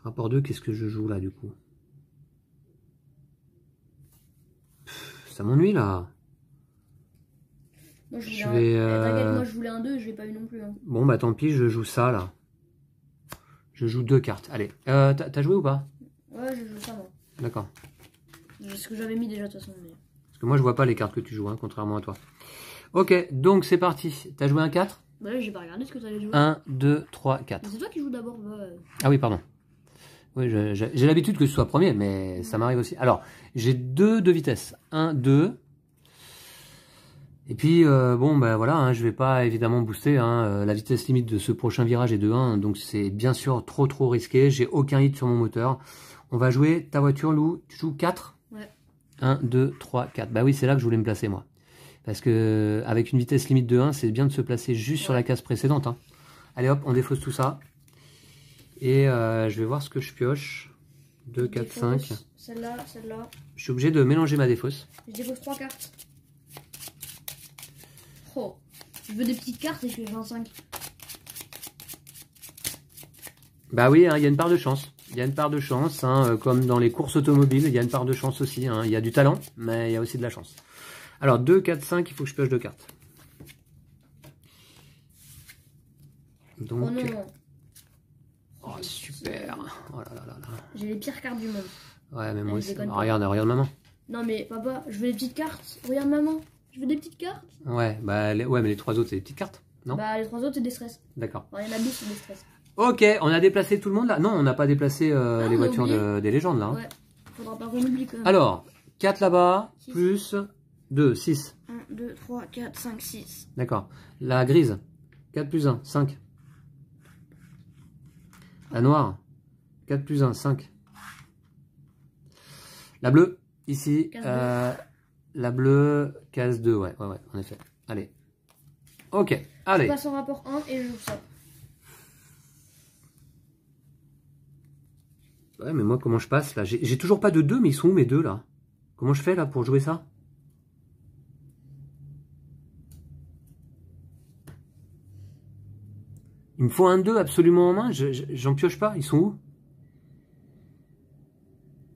Rapport 2, qu'est-ce que je joue là du coup? Ça m'ennuie là. Moi je voulais t'inquiète, moi je voulais un 2, je l'ai pas eu non plus. Hein. Bon bah tant pis, je joue ça là. Je joue 2 cartes. Allez, t'as joué ou pas? Ouais, je joue ça moi. D'accord. C'est ce que j'avais mis déjà de toute façon. Mais... Parce que moi je vois pas les cartes que tu joues, hein, contrairement à toi. Ok, donc c'est parti. T'as joué un 4? Bah là j'ai pas regardé ce que t'allais jouer. 1, 2, 3, 4. C'est toi qui joues d'abord. Ah oui, pardon. Oui, j'ai l'habitude que ce soit premier, mais ça m'arrive aussi. Alors, j'ai 2 de vitesse. 1, 2. Et puis, bon, ben voilà, hein, je vais pas évidemment booster. Hein, la vitesse limite de ce prochain virage est de 1, donc c'est bien sûr trop risqué. J'ai aucun hit sur mon moteur. On va jouer ta voiture, Lou. Tu joues 4? Ouais. 1, 2, 3, 4. Bah oui, c'est là que je voulais me placer, moi. Parce que avec une vitesse limite de 1, c'est bien de se placer juste sur la case précédente. Hein. Allez hop, on défausse tout ça. Et je vais voir ce que je pioche. 2, 4, 5. Celle-là, celle-là. Je suis obligé de mélanger ma défausse. Je défausse 3 cartes. Oh, je veux des petites cartes et je fais 25. Bah oui, hein, il y a une part de chance. Il y a une part de chance, hein, comme dans les courses automobiles, il y a une part de chance aussi. Hein. Il y a du talent, mais il y a aussi de la chance. Alors, 2, 4, 5, il faut que je pioche 2 cartes. Donc... Oh non. Oh, super. Oh là là là là. J'ai les pires cartes du monde. Ouais, mais moi aussi. Regarde maman. Non, mais papa, je veux des petites cartes. Regarde maman. Je veux des petites cartes. Ouais, bah, ouais, mais les 3 autres, c'est des petites cartes, non? Bah, les 3 autres, c'est des stress. D'accord. Il y en a 2, c'est des stress. Ok, on a déplacé tout le monde là? Non, on n'a pas déplacé les voitures des légendes là. Hein. Ouais, faudra pas qu'on oublie quand même. Alors, 4 là-bas, plus 2, 6. 1, 2, 3, 4, 5, 6. D'accord. La grise, 4 plus 1, 5. La noire, 4 plus 1, 5. La bleue, ici, la bleue, case 2, ouais, en effet. Allez. Ok, allez. Je passe en rapport 1 et je joue ça. Ouais, mais moi, comment je passe là? J'ai toujours pas de 2, mais ils sont où mes 2 là? Comment je fais là pour jouer ça? Il me faut un 2 absolument en main, j'en pioche pas, ils sont où?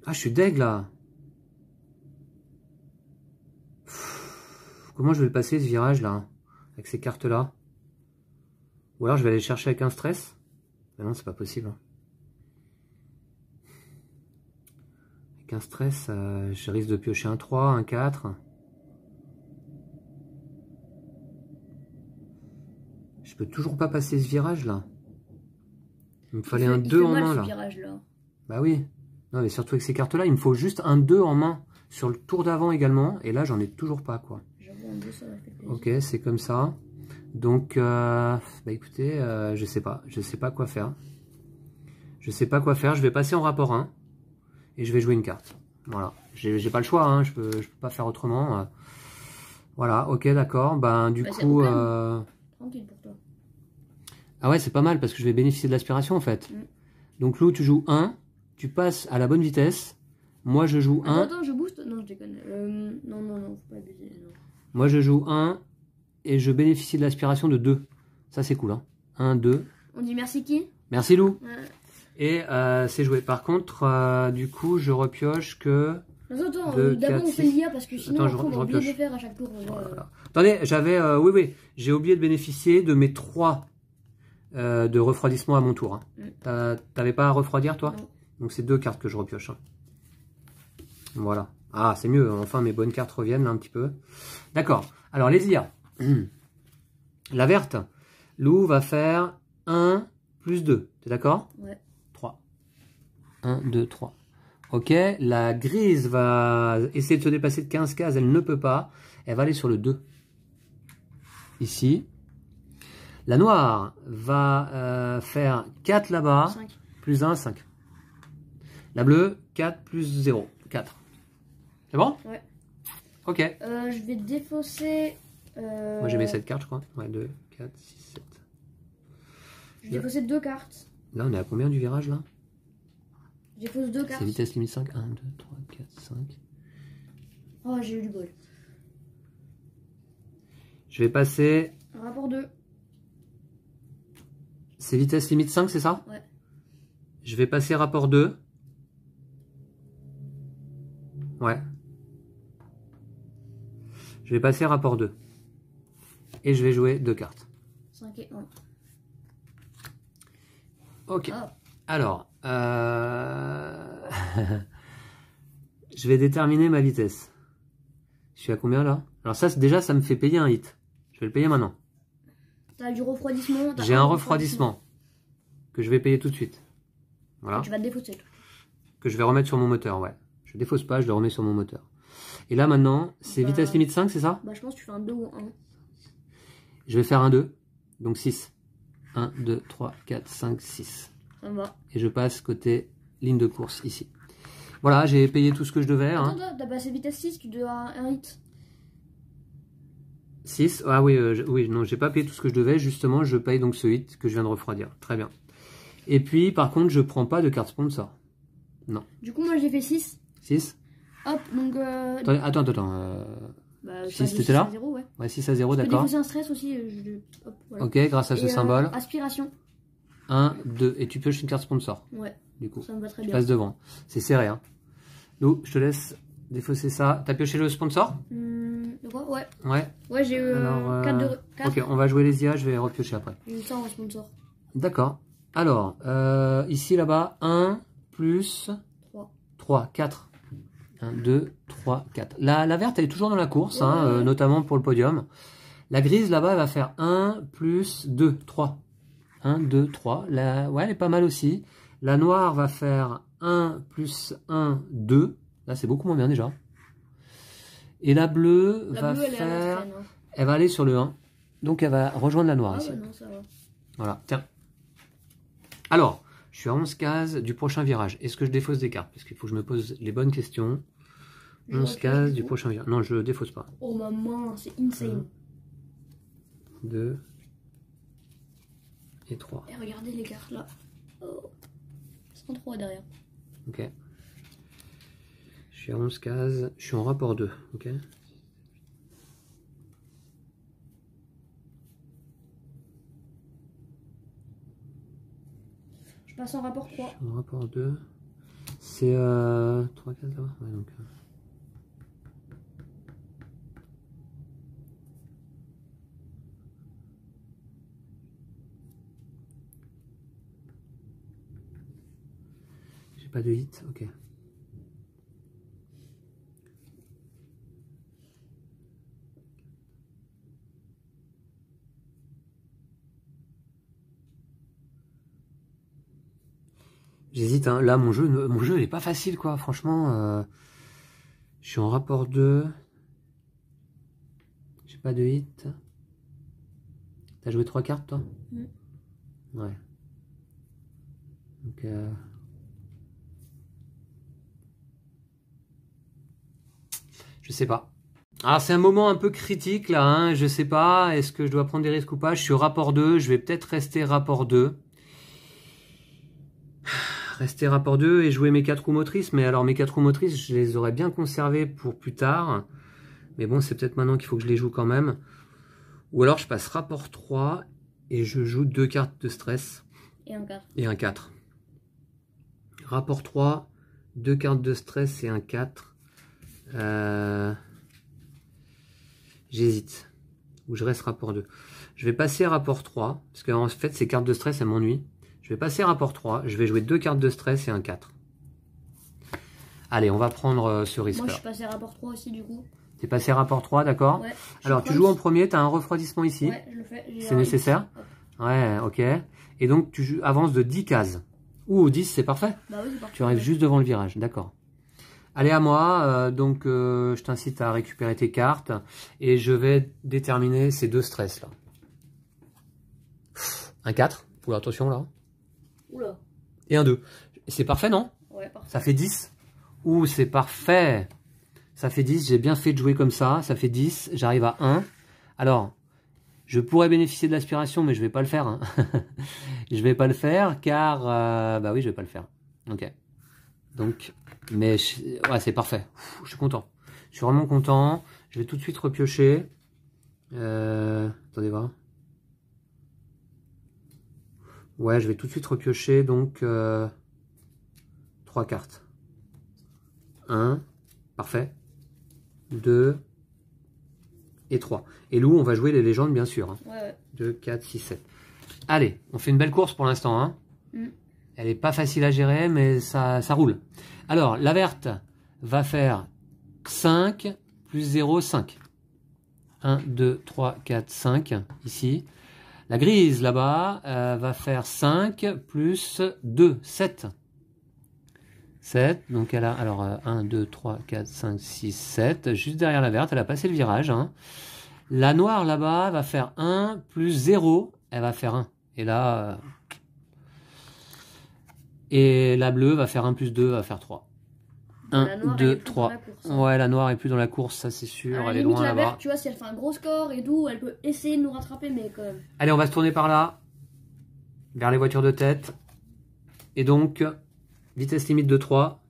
Ah, je suis deg là. Comment je vais le passer ce virage là? Avec ces cartes là? Ou alors je vais aller chercher avec un stress? Mais non, c'est pas possible. Hein. Avec un stress, je risque de piocher un 3, un 4. Je peux toujours pas passer ce virage là. Il me fallait un 2 en main là. Virage, là. Bah oui. Non mais surtout avec ces cartes là, il me faut juste un 2 en main. Sur le tour d'avant également. Et là j'en ai toujours pas quoi. J'avoue, un 2 ça va faire plaisir. Ok, c'est comme ça. Donc bah écoutez, je sais pas. Je sais pas quoi faire. Je sais pas quoi faire. Je vais passer en rapport 1. Et je vais jouer une carte. Voilà. J'ai pas le choix. Hein. Je peux pas faire autrement. Voilà, ok, d'accord. Ben du coup... Tranquille pour toi. Ah ouais, c'est pas mal parce que je vais bénéficier de l'aspiration en fait. Donc Lou, tu joues 1, tu passes à la bonne vitesse. Moi je joue 1. Attends, je booste. Non, je déconne. Non, faut pas abuser. Non. Moi je joue 1 et je bénéficie de l'aspiration de 2. Ça c'est cool. Hein. 1, 2. On dit merci qui? Merci Lou. Ouais. Et c'est joué. Par contre, du coup, je repioche que... Attends, d'abord on fait l'IA parce que sinon attends, on va oublier de le faire à chaque tour. Voilà. Attendez, j'avais... oui, j'ai oublié de bénéficier de mes 3 de refroidissement à mon tour. Hein. T'avais pas à refroidir toi? Non. Donc c'est 2 cartes que je repioche. Hein. Voilà. Ah, c'est mieux. Enfin, mes bonnes cartes reviennent là un petit peu. D'accord. Alors, les IA. La verte, loup va faire 1 plus 2. T'es d'accord? Ouais. 3. 1, 2, 3. Ok, la grise va essayer de se dépasser de 15 cases, elle ne peut pas. Elle va aller sur le 2. Ici. La noire va faire 4 là-bas, plus 1, 5. La bleue, 4 plus 0, 4. C'est bon? Ouais. Ok. Je vais défausser... Moi j'ai mis 7 cartes, je crois. Ouais, 2, 4, 6, 7. Je vais défausser 2 cartes. Là, on est à combien du virage, là? Je défausse 2 cartes. C'est vitesse limite 5. 1, 2, 3, 4, 5. Oh, j'ai eu du bol. Je vais passer... Rapport 2. C'est vitesse limite 5, c'est ça? Ouais. Je vais passer rapport 2. Ouais. Je vais passer rapport 2. Et je vais jouer 2 cartes. 5 et 1. Ok. Oh. Alors, je vais déterminer ma vitesse. Je suis à combien là? Alors ça, déjà, ça me fait payer un hit. Je vais le payer maintenant. T'as du refroidissement. J'ai un refroidissement que je vais payer tout de suite. Voilà. Et tu vas te défausser. Que je vais remettre sur mon moteur, ouais. Je défausse pas, je le remets sur mon moteur. Et là maintenant, c'est vitesse limite 5, c'est ça? Bah je pense que tu fais un 2 ou un 1. Je vais faire un 2, donc 6. 1, 2, 3, 4, 5, 6. Ça me va. Et je passe côté ligne de course ici. Voilà, j'ai payé tout ce que je devais. Attends, t'as passé vitesse 6, tu dois avoir un hit. 6, ah oui, oui, non, j'ai pas payé tout ce que je devais. Justement, je paye donc ce hit que je viens de refroidir. Très bien. Et puis, par contre, je prends pas de carte sponsor. Non. Du coup, moi j'ai fait 6. 6. Hop, donc... Attends. Bah, 6, t'étais là? 0, ouais. Ouais, 6 à 0, d'accord. Je peux d'accord. défausser un stress aussi. Hop, voilà. Ok, grâce à ce symbole. Aspiration. 1, 2, et tu pioches une carte sponsor. Ouais. Du coup, ça me va très tu bien. passes devant. C'est serré, hein. Lou, je te laisse défausser ça. T'as pioché le sponsor? De quoi? Ouais. Ouais. Ouais, j'ai eu 4 de... 4. Ok, on va jouer les IA, je vais repiocher après. J'ai eu ça en sponsor. D'accord. Alors, ici, là-bas, 1 plus 3, 4. 1, 2, 3, 4. La verte, elle est toujours dans la course, ouais. Notamment pour le podium. La grise, là-bas, elle va faire 1 plus 2, 3. 1, 2, 3. Ouais, elle est pas mal aussi. La noire va faire 1 plus 1, 2. Là, c'est beaucoup moins bien déjà. Et la bleue va faire... Elle va aller sur le 1. Donc, elle va rejoindre la noire ici. Ouais, non, ça va. Voilà, tiens. Alors, je suis à 11 cases du prochain virage. Est-ce que je défausse des cartes? Parce qu'il faut que je me pose les bonnes questions. 11 cases du prochain virage. Non, je défausse pas. Oh maman, c'est insane. 2 et 3. Et regardez les cartes là. Oh. 103 derrière. Ok. Je suis à 11 cases. Je suis en rapport 2. Ok. Je passe en rapport 3. Je suis en rapport 2. C'est 3 cases là-bas. Ouais, donc. J'ai pas de hit. Ok. J'hésite, hein. Là, mon jeu, il est pas facile, quoi. Franchement, je suis en rapport 2. J'ai pas de hit. T'as joué 3 cartes, toi? Ouais. Donc, je sais pas. Alors, c'est un moment un peu critique, là, hein. Je sais pas. Est-ce que je dois prendre des risques ou pas? Je suis rapport 2. Je vais peut-être rester rapport 2. Rester rapport 2 et jouer mes 4 roues motrices. Mais alors mes 4 roues motrices, je les aurais bien conservées pour plus tard. Mais bon, c'est peut-être maintenant qu'il faut que je les joue quand même. Ou alors je passe rapport 3 et je joue 2 cartes de stress. Et un 4. Et un 4. Rapport 3, 2 cartes de stress et un 4. J'hésite. Ou je reste rapport 2. Je vais passer rapport 3. Parce qu'en fait, ces cartes de stress, elles m'ennuient. Je vais passer rapport 3, je vais jouer 2 cartes de stress et un 4. Allez, on va prendre ce risque. Moi, je suis passé rapport 3 aussi, du coup. T'es passé rapport 3, d'accord? Ouais. Alors, tu joues en premier, tu as un refroidissement ici. Ouais, je le fais. C'est nécessaire? Ouais, ok. Et donc, tu avances de 10 cases. Ouh, 10, c'est parfait? Bah oui, c'est parfait. Tu arrives juste devant le virage, d'accord. Allez, à moi. Donc, je t'incite à récupérer tes cartes. Et je vais déterminer ces deux stress, là. Un 4. Oula, attention, là. Oula. Et un 2. C'est parfait, non? Ouais, parfait. Ça fait 10. Ouh, c'est parfait. Ça fait 10. J'ai bien fait de jouer comme ça. Ça fait 10. J'arrive à 1. Alors, je pourrais bénéficier de l'aspiration, mais je vais pas le faire. Hein. Je vais pas le faire car... bah oui, je vais pas le faire. Ok. Donc, mais ouais, c'est parfait. Je suis content. Je suis vraiment content. Je vais tout de suite repiocher. Attendez voir. Ouais, je vais tout de suite repiocher. Donc, 3 cartes. 1. Parfait. 2. Et 3. Et Lou, on va jouer les légendes, bien sûr. Hein. Ouais. 2, 4, 6, 7. Allez, on fait une belle course pour l'instant. Hein. Elle n'est pas facile à gérer, mais ça roule. Alors, la verte va faire 5 plus 0, 5. 1, 2, 3, 4, 5, ici. La grise, là-bas, va faire 5 plus 2, 7. 7, donc elle a, alors 1, 2, 3, 4, 5, 6, 7, juste derrière la verte, elle a passé le virage. Hein. La noire, là-bas, va faire 1 plus 0, elle va faire 1. Et là... Et la bleue va faire 1 plus 2, va faire 3. 1, 2, 3. Ouais, la noire est plus dans la course, ça c'est sûr. Elle est loin là-bas. Tu vois, si elle fait un gros score et tout, elle peut essayer de nous rattraper, mais quand même. Allez, on va se tourner par là, vers les voitures de tête. Et donc, vitesse limite de 3.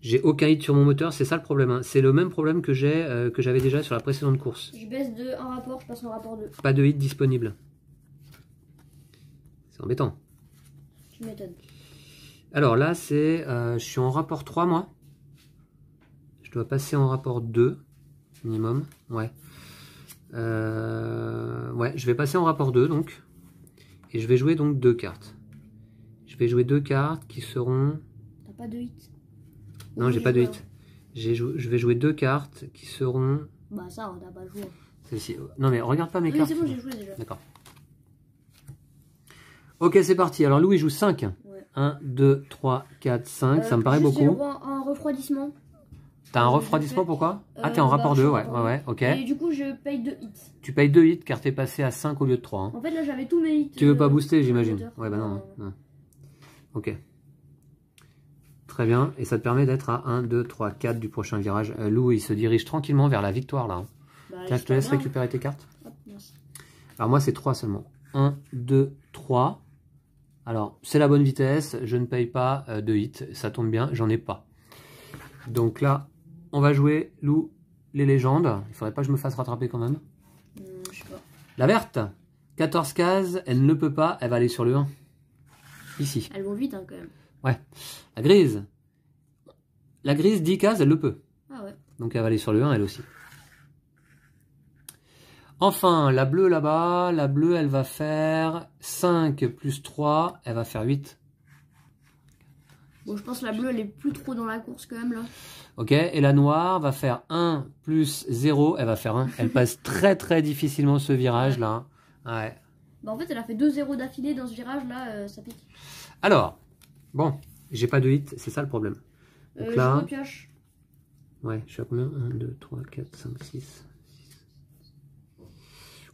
J'ai aucun hit sur mon moteur, c'est ça le problème. Hein. C'est le même problème que j'avais déjà sur la précédente course. Je baisse de 1 rapport, je passe en rapport 2. Pas de hit disponible. C'est embêtant. Tu m'étonnes. Alors là, c'est, je suis en rapport 3, moi. Je dois passer en rapport 2, minimum. Ouais. Ouais, je vais passer en rapport 2, donc. Et je vais jouer donc 2 cartes. Je vais jouer 2 cartes qui seront... T'as pas de hit? Non, j'ai pas de hit. Je vais jouer 2 cartes qui seront... Bah ça, on n'a pas joué. Celle-ci. Non mais regarde pas mes cartes. Oui, c'est bon, j'ai joué déjà. D'accord. Ok, c'est parti. Alors Louis joue 5. Ouais. 1, 2, 3, 4, 5. Ça me paraît beaucoup. Un refroidissement. T'as un refroidissement, pourquoi? Ah, t'es en rapport 2, ouais, ok. Et du coup, je paye 2 hits. Tu payes 2 hits car t'es passé à 5 au lieu de 3. Hein. En fait, là, j'avais tous mes hits. Tu veux pas booster, j'imagine? Ouais, bah non, non. Ok. Très bien. Et ça te permet d'être à 1, 2, 3, 4 du prochain virage. Lou, il se dirige tranquillement vers la victoire, là. Bah, tiens, je te laisse récupérer tes cartes. Hop, merci. Alors, moi, c'est 3 seulement. 1, 2, 3. Alors, c'est la bonne vitesse. Je ne paye pas de hits. Ça tombe bien, j'en ai pas. Donc là, on va jouer, Lou, les légendes. Il faudrait pas que je me fasse rattraper quand même. Je sais pas. La verte, 14 cases, elle ne peut pas, elle va aller sur le 1. Ici. Elles vont vite, hein, quand même. Ouais. La grise, 10 cases, elle le peut. Ah ouais. Donc elle va aller sur le 1, elle aussi. Enfin, la bleue là-bas, la bleue, elle va faire 5 plus 3, elle va faire 8. Bon, je pense que la bleue, elle est plus trop dans la course quand même, là. Ok, et la noire va faire 1 plus 0, elle va faire 1. Elle passe très très difficilement ce virage-là. Ouais. Bah en fait, elle a fait 2 0 d'affilée dans ce virage-là, ça pique. Alors, bon, j'ai pas de hit, c'est ça le problème. Donc là, je repioche. Ouais, je suis à combien? 1, 2, 3, 4, 5, 6.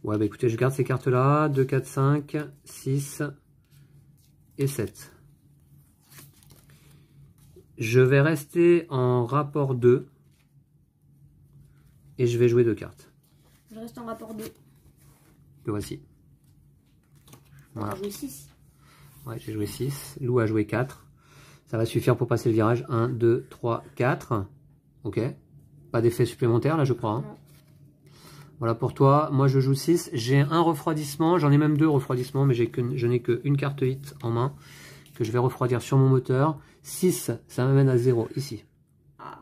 Ouais, bah écoutez, je garde ces cartes-là. 2, 4, 5, 6 et 7. Je vais rester en rapport 2. Et je vais jouer 2 cartes. Je reste en rapport 2. Le voici. Voilà. J'ai joué 6. Ouais, j'ai joué 6. Lou a joué 4. Ça va suffire pour passer le virage. 1, 2, 3, 4. Ok. Pas d'effet supplémentaire là, je crois. Hein. Voilà pour toi. Moi, je joue 6. J'ai un refroidissement. J'en ai même 2 refroidissements, mais je n'ai qu'une carte hit en main que je vais refroidir sur mon moteur. 6, ça m'amène à 0 ici. Ah.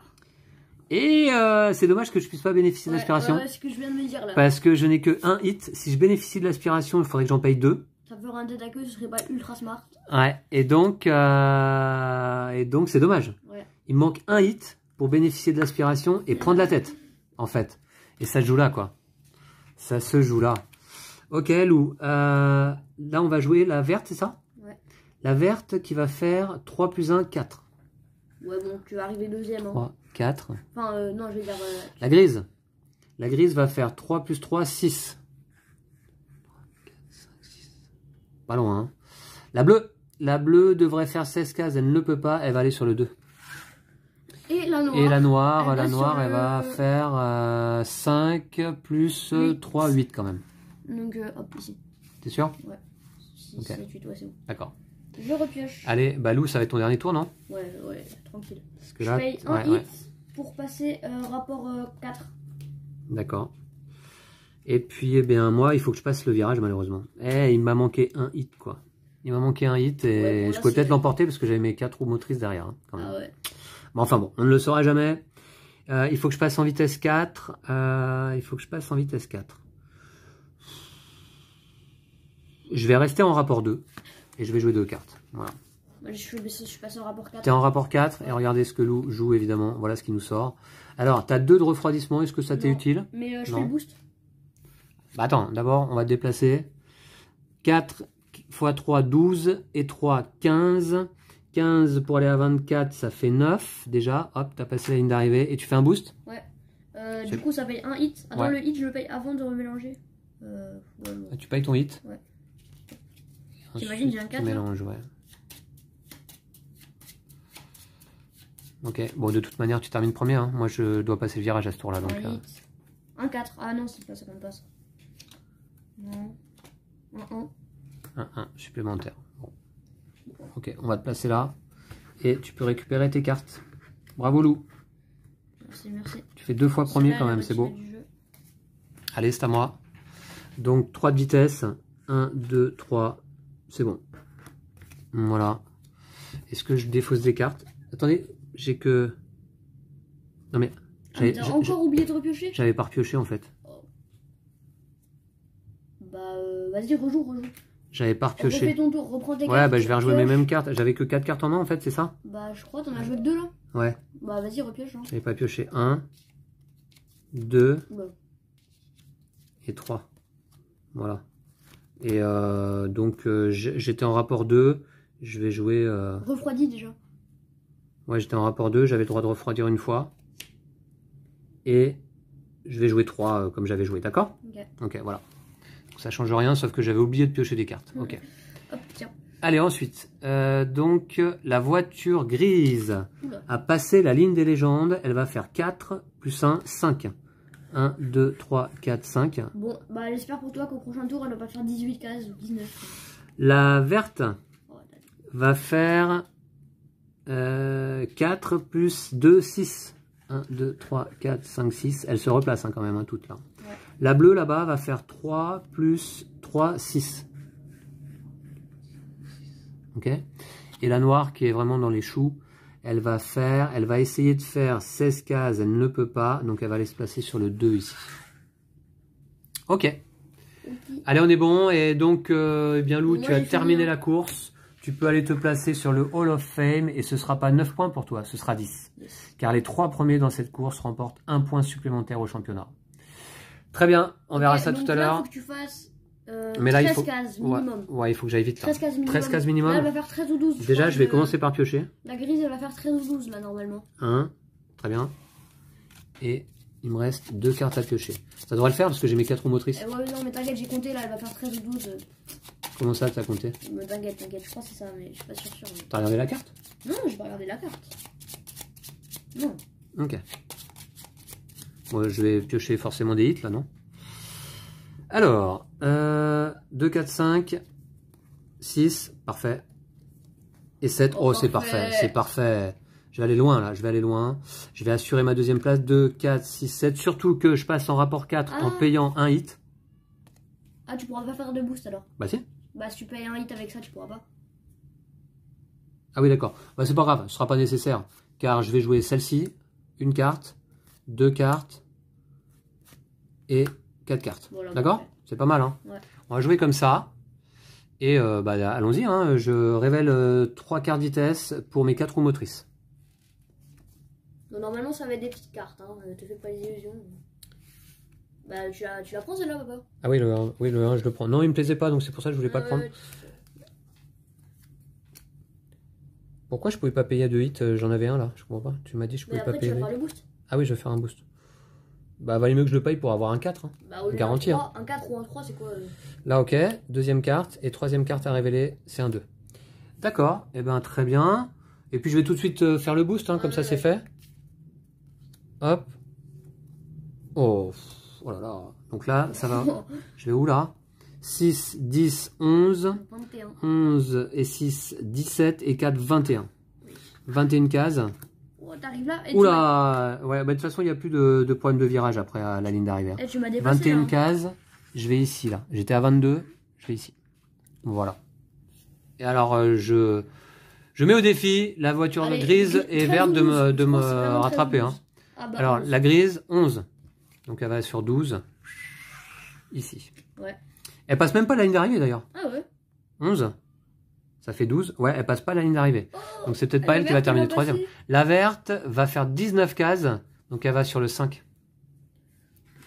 Et c'est dommage que je puisse pas bénéficier de l'aspiration. Ouais, c'est ce que je viens de me dire là. Parce que je n'ai que un hit. Si je bénéficie de l'aspiration, il faudrait que j'en paye 2. Ça ferait un dead d'accueil, ce serait pas ultra smart. Ouais, et donc c'est dommage. Ouais. Il me manque un hit pour bénéficier de l'aspiration et prendre la tête. en fait. Et ça se joue là, quoi. Ça se joue là. Ok, Lou. Là, on va jouer la verte, c'est ça? Ouais. La verte qui va faire 3 plus 1, 4. Ouais, bon, tu vas arriver deuxième. Hein. 3, 4. Enfin, non, je vais dire... La grise. La grise va faire 3 plus 3, 6. 3, 4, 5, 6. Pas loin, hein. La bleue. La bleue devrait faire 16 cases. Elle ne le peut pas. Elle va aller sur le 2. Et la noire. Et la noire, elle va faire 5 plus 8. 3, 8 quand même. Donc, hop, ici. T'es sûr? Ouais. 6, okay. 7, 8, ouais, c'est bon. D'accord. Je repioche. Allez, bah Lou, ça va être ton dernier tour, non? Ouais, tranquille. Parce que je là, paye un hit pour passer rapport 4. D'accord. Et puis, eh bien, moi, il faut que je passe le virage, malheureusement. Il m'a manqué un hit, quoi. Il m'a manqué un hit et ouais, bon, je pouvais peut-être l'emporter parce que j'avais mes 4 roues motrices derrière. Hein, quand même. Ah ouais. Bon, enfin bon, on ne le saura jamais. Il faut que je passe en vitesse 4. Il faut que je passe en vitesse 4. Je vais rester en rapport 2. Et je vais jouer 2 cartes. Voilà. Moi, je passe en rapport 4. Tu es en rapport 4. Ouais. Et regardez ce que Lou joue, évidemment. Voilà ce qui nous sort. Alors, tu as 2 de refroidissement. Est-ce que ça t'est utile? Mais je fais le boost. Bah attends, d'abord, on va te déplacer. 4 x 3, 12. Et 3, 15. 15 pour aller à 24, ça fait 9 déjà. Hop, tu as passé la ligne d'arrivée. Et tu fais un boost? Ouais. Du coup, ça paye un hit. Attends, le hit, je le paye avant de remélanger. Ah, tu payes ton hit? Ouais. T'imagines, j'ai un 4. Tu mélanges, ouais. Ok, bon, de toute manière, tu termines premier. Hein. Moi, je dois passer le virage à ce tour-là. Donc, un 4. Ah non, c'est pas ça compte pas ça. Non. Un 1 supplémentaire. Bon. Ok, on va te placer là. Et tu peux récupérer tes cartes. Bravo, Lou. Merci, merci. Tu fais 2 fois premier quand même, c'est beau. Allez, c'est à moi. Donc, 3 de vitesse. 1, 2, 3. C'est bon. Voilà. Est-ce que je défausse des cartes? Attendez, j'ai que... Non mais... T'as encore oublié de repiocher? J'avais pas repioché en fait. Oh. Bah, vas-y, rejoue. J'avais pas repioché. Refais ton tour, reprends tes cartes. Ouais, bah je vais rejouer mes mêmes cartes. J'avais que 4 cartes en main en fait, c'est ça? Bah, je crois, t'en as joué que 2 là. Ouais. Bah, vas-y, repioche. Hein. J'avais pas pioché 1, 2 et 3. Voilà. Et donc, j'étais en rapport 2. Je vais jouer... Refroidi déjà. Ouais, j'étais en rapport 2. J'avais le droit de refroidir une fois. Et je vais jouer 3 comme j'avais joué, d'accord? Ok, voilà. Donc, ça change rien, sauf que j'avais oublié de piocher des cartes. Ok. Hop, tiens. Allez, ensuite. Donc, la voiture grise a passé la ligne des légendes. Elle va faire 4 plus 1, 5. 1, 2, 3, 4, 5. Bon, bah j'espère pour toi qu'au prochain tour, elle va pas faire 18 cases ou 19. La verte va faire 4 plus 2, 6. 1, 2, 3, 4, 5, 6. Elle se replace hein, quand même, hein, toute là. Ouais. La bleue là-bas va faire 3 plus 3, 6. Ok. Et la noire qui est vraiment dans les choux, elle va essayer de faire 16 cases, elle ne peut pas, donc elle va aller se placer sur le 2 ici. Ok. Allez, on est bon, et donc, eh bien Lou, tu as terminé la course. Tu peux aller te placer sur le Hall of Fame, et ce ne sera pas 9 points pour toi, ce sera 10. Yes. Car les 3 premiers dans cette course remportent 1 point supplémentaire au championnat. Très bien, on verra ça tout à l'heure. Il faut que tu fasses... mais là, 13 cases minimum. Ouais, il faut que j'aille vite. 13 cases minimum. 13 cases minimum. Là, elle va faire 13 ou 12. Déjà, je vais commencer par piocher. La grise, elle va faire 13 ou 12, là, normalement. 1, très bien. Et il me reste 2 cartes à piocher. Ça devrait le faire parce que j'ai mes 4 roues motrices. Ouais, non, mais t'inquiète, j'ai compté, là, elle va faire 13 ou 12. Comment ça, t'as compté? T'inquiète, je crois que c'est ça, mais je suis pas sûr. T'as regardé la carte? Non, j'ai pas regardé la carte. Non. Ok. Bon, je vais piocher forcément des hits, là, non? Alors, 2, 4, 5, 6, parfait. Et 7, oh, c'est parfait, c'est parfait. Je vais aller loin, là, je vais aller loin. Je vais assurer ma deuxième place, 2, 4, 6, 7. Surtout que je passe en rapport 4 en payant un hit. Ah, tu pourras pas faire de boost, alors? Bah si. Bah, si tu payes un hit avec ça, tu pourras pas. Ah oui, d'accord. Bah, c'est pas grave, ce sera pas nécessaire. Car je vais jouer celle-ci, une carte, 2 cartes et 4 cartes. Voilà, d'accord? C'est pas mal, hein? Ouais. On va jouer comme ça. Et bah, allons-y, hein. Je révèle 3 cartes vitesse pour mes 4 roues motrices. Donc, normalement, ça va être des petites cartes. Hein. Te fais pas les illusions. Bah, tu la prends celle-là, papa? Ah oui, le 1, je le prends. Non, il me plaisait pas, donc c'est pour ça que je voulais pas le prendre. Pourquoi je pouvais pas payer à 2 hits? J'en avais un là, je comprends pas. Tu m'as dit que je pouvais pas payer. Tu vas faire le boost. Ah oui, je vais faire un boost. Bah, valait mieux que je le paye pour avoir un 4. Hein. Bah, au lieu garantie. Un 4 ou un 3, c'est quoi Là, ok. Deuxième carte. Et troisième carte à révéler, c'est un 2. D'accord. Et ben très bien. Et puis je vais tout de suite faire le boost, hein, comme ça c'est fait. Hop. Oh. Oh là là. Donc là, ça va. Je vais où là? 6, 10, 11. 21. 11 et 6, 17 et 4, 21. 21 cases. Oh, t'arrives là et oula. Ouais, bah, de toute façon, il n'y a plus de problème de virage après à la ligne d'arrivée. Et tu m'as dépassé 21 là. cases. Je vais ici là. J'étais à 22. Je vais ici. Voilà. Et alors, je mets au défi la voiture grise et verte de me rattraper. Hein. Ah bah, alors, 11. La grise, 11. Donc, elle va sur 12. Ici. Ouais. Elle passe même pas la ligne d'arrivée d'ailleurs. Ah ouais. 11. Ça fait 12. Ouais, elle passe pas la ligne d'arrivée. Oh, donc, c'est peut-être pas elle qui va terminer 3e. La verte va faire 19 cases. Donc, elle va sur le 5.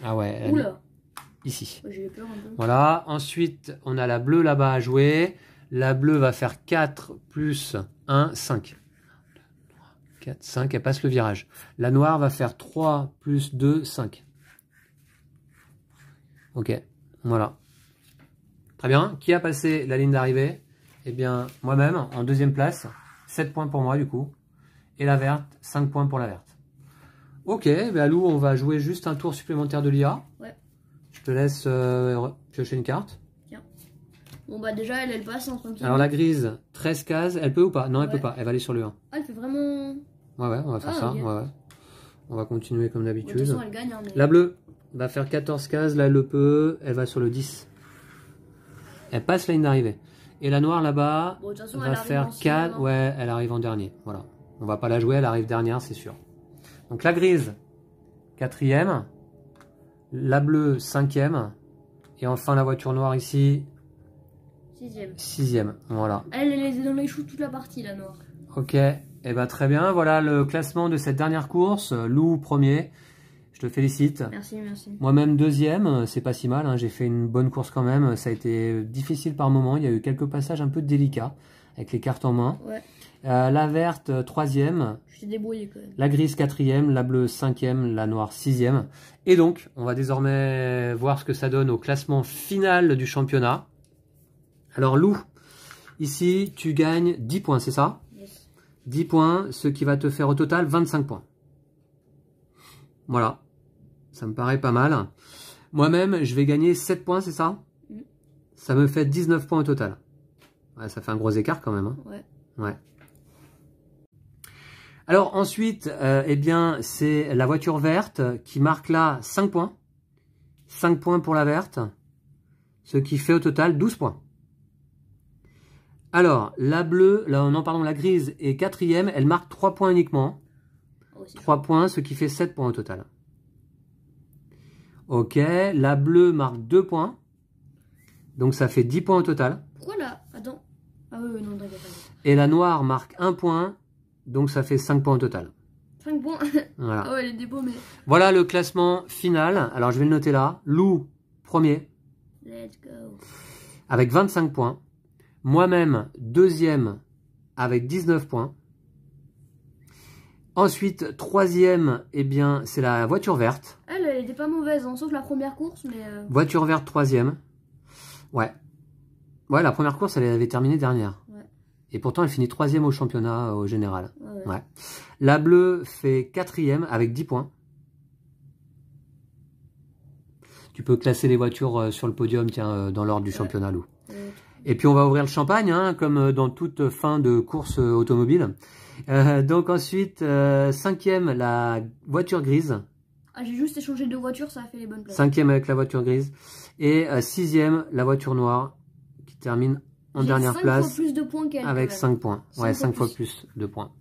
Ah ouais. Oula. Ici. J'ai eu peur un peu. Voilà. Ensuite, on a la bleue là-bas à jouer. La bleue va faire 4 plus 1, 5. 4, 5, elle passe le virage. La noire va faire 3 plus 2, 5. Ok, voilà. Très bien. Qui a passé la ligne d'arrivée? Eh bien, moi-même, en deuxième place. 7 points pour moi, du coup. Et la verte, 5 points pour la verte. Ok, ben Lou, on va jouer juste un tour supplémentaire de l'IA. Ouais. Je te laisse piocher une carte. Bon bah déjà elle passe en tranquille. Alors la grise, 13 cases, elle peut ou pas? Non, elle peut pas, elle va aller sur le 1. Ah, elle fait vraiment... Ouais, on va faire ça. Okay. Ouais. On va continuer comme d'habitude. De toute façon, elle gagne, hein, mais... La bleue va faire 14 cases, là elle le peut, elle va sur le 10. Elle passe la ligne d'arrivée. Et la noire là-bas va faire 4, ouais, elle arrive en dernier. Voilà. On va pas la jouer, elle arrive dernière, c'est sûr. Donc la grise, 4e. La bleue, 5e. Et enfin la voiture noire ici... 6e, voilà. Elle est dans les choux toute la partie, la noire. Ok, et ben très bien. Voilà le classement de cette dernière course. Lou, premier. Je te félicite. Merci, merci. Moi-même, 2e. C'est pas si mal. Hein. J'ai fait une bonne course quand même. Ça a été difficile par moments. Il y a eu quelques passages un peu délicats avec les cartes en main. Ouais. La verte, 3e. Je t'ai débrouillé quand même. La grise, 4e. La bleue, 5e. La noire, 6e. Et donc, on va désormais voir ce que ça donne au classement final du championnat. Alors Lou, ici tu gagnes 10 points, c'est ça? Yes. 10 points, ce qui va te faire au total 25 points. Voilà, ça me paraît pas mal. Moi-même, je vais gagner 7 points, c'est ça? Ça me fait 19 points au total. Ouais, ça fait un gros écart quand même. Hein. Ouais. Alors ensuite, eh bien, c'est la voiture verte qui marque là 5 points. 5 points pour la verte, ce qui fait au total 12 points. Alors, la bleue, la grise est 4e, elle marque 3 points uniquement. 3 points, ce qui fait 7 points au total. Ok, la bleue marque 2 points. Donc ça fait 10 points au total. Pourquoi là? Attends. Ah oui, non, d'accord. Et la noire marque 1 point, donc ça fait 5 points au total. 5 points. Voilà. Ah ouais, elle est dépaumée. Voilà le classement final. Alors je vais le noter là. Lou, premier. Let's go. Avec 25 points. Moi-même, 2e avec 19 points. Ensuite, 3e, eh bien, c'est la voiture verte. Elle était pas mauvaise, hein, sauf la première course, mais... Voiture verte, 3e. Ouais. Ouais, la première course, elle avait terminé dernière. Ouais. Et pourtant, elle finit 3e au championnat au général. Ouais. La bleue fait 4e avec 10 points. Tu peux classer les voitures sur le podium, tiens, dans l'ordre du championnat, Lou. Et puis on va ouvrir le champagne, hein, comme dans toute fin de course automobile. Donc ensuite, 5e, la voiture grise. Ah, j'ai juste échangé 2 voitures, ça a fait les bonnes places. 5e avec la voiture grise. Et 6e, la voiture noire, qui termine en dernière place. 5 fois plus de points qu'elle. Avec 5 points. Ouais, 5 fois plus de points.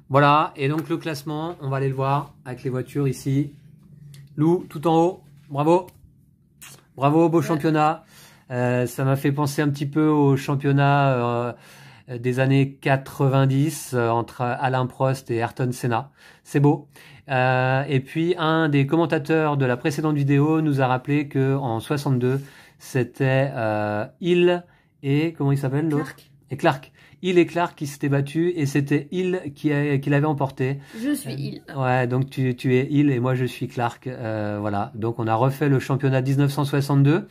Voilà, et donc le classement, on va aller le voir avec les voitures ici. Lou, tout en haut, bravo. Bravo, beau championnat. Ça m'a fait penser un petit peu au championnat des années 90 entre Alain Prost et Ayrton Senna. C'est beau. Et puis un des commentateurs de la précédente vidéo nous a rappelé que en 62, c'était Hill et comment il s'appelle l'autre? Et Clark. Hill et Clark qui s'étaient battus et c'était Hill qui l'avait emporté. Je suis Hill. Ouais, donc tu es Hill et moi je suis Clark. Voilà, donc on a refait le championnat 1962.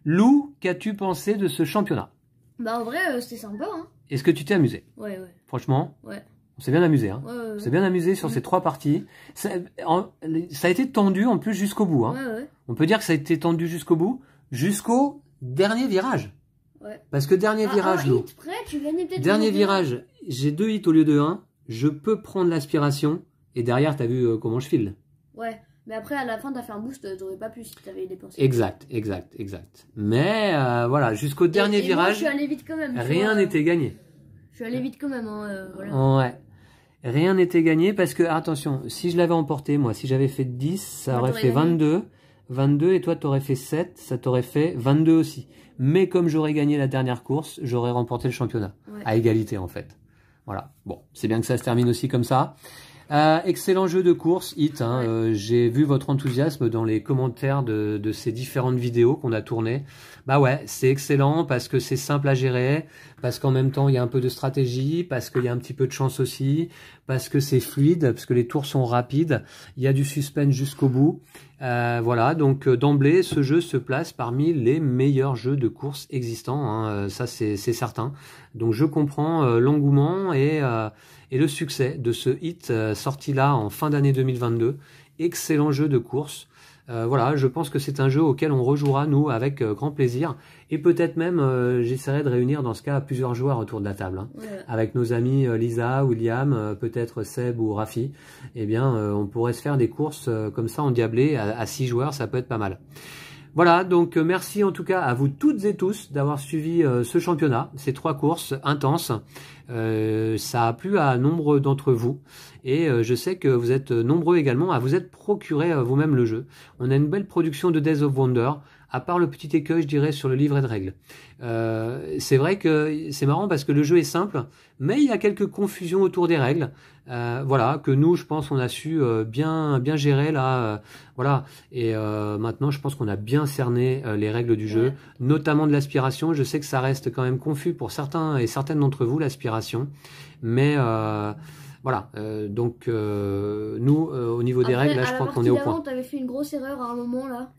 Lou, qu'as-tu pensé de ce championnat? Bah en vrai, c'était sympa. Hein. Est-ce que tu t'es amusé? Ouais. Franchement? Ouais. On s'est bien amusé. Hein. Ouais. On s'est bien amusé sur ces 3 parties. Ça a été tendu en plus jusqu'au bout. Hein. Ouais. On peut dire que ça a été tendu jusqu'au bout, jusqu'au dernier virage. Ouais. Parce que dernier virage, Lou. Dernier virage, j'ai 2 hits au lieu de 1. Je peux prendre l'aspiration. Et derrière, t'as vu comment je file. Ouais. Mais après, à la fin, t'as fait un boost, t'aurais pas pu si t'avais dépensé. Exact. Mais voilà, jusqu'au dernier virage, moi, je suis allé vite quand même, rien n'était gagné. Je suis allé vite quand même, voilà. Ouais. Rien n'était gagné parce que, attention, si je l'avais emporté, moi, si j'avais fait 10, ça aurait fait 22. 22 et toi, t'aurais fait 7, ça t'aurait fait 22 aussi. Mais comme j'aurais gagné la dernière course, j'aurais remporté le championnat. Ouais. À égalité, en fait. Voilà. Bon, c'est bien que ça se termine aussi comme ça. Excellent jeu de course, Hit. Hein. J'ai vu votre enthousiasme dans les commentaires de ces différentes vidéos qu'on a tournées. Bah ouais, c'est excellent parce que c'est simple à gérer, parce qu'en même temps il y a un peu de stratégie, parce qu'il y a un petit peu de chance aussi, parce que c'est fluide, parce que les tours sont rapides, il y a du suspense jusqu'au bout. Voilà, donc d'emblée, ce jeu se place parmi les meilleurs jeux de course existants, hein. Ça c'est certain. Donc je comprends l'engouement et le succès de ce Hit sorti là en fin d'année 2022. Excellent jeu de course. Voilà, je pense que c'est un jeu auquel on rejouera, nous, avec grand plaisir. Et peut-être même, j'essaierai de réunir dans ce cas plusieurs joueurs autour de la table. Hein. Ouais. Avec nos amis Lisa, William, peut-être Seb ou Rafi. Eh bien, on pourrait se faire des courses comme ça, endiablées, à 6 joueurs, ça peut être pas mal. Voilà, donc merci en tout cas à vous toutes et tous d'avoir suivi ce championnat, ces 3 courses intenses. Ça a plu à nombre d'entre vous et je sais que vous êtes nombreux également à vous être procuré vous-même le jeu. On a une belle production de Days of Wonder, à part le petit écueil, je dirais, sur le livret de règles. C'est vrai que c'est marrant parce que le jeu est simple, mais il y a quelques confusions autour des règles. Voilà, que nous, je pense, on a su bien gérer là. Voilà, et maintenant, je pense qu'on a bien cerné les règles du jeu, notamment de l'aspiration. Je sais que ça reste quand même confus pour certains et certaines d'entre vous, l'aspiration, mais voilà, donc nous, au niveau des règles, là, je crois qu'on est au point. Tu avais fait une grosse erreur à un moment là.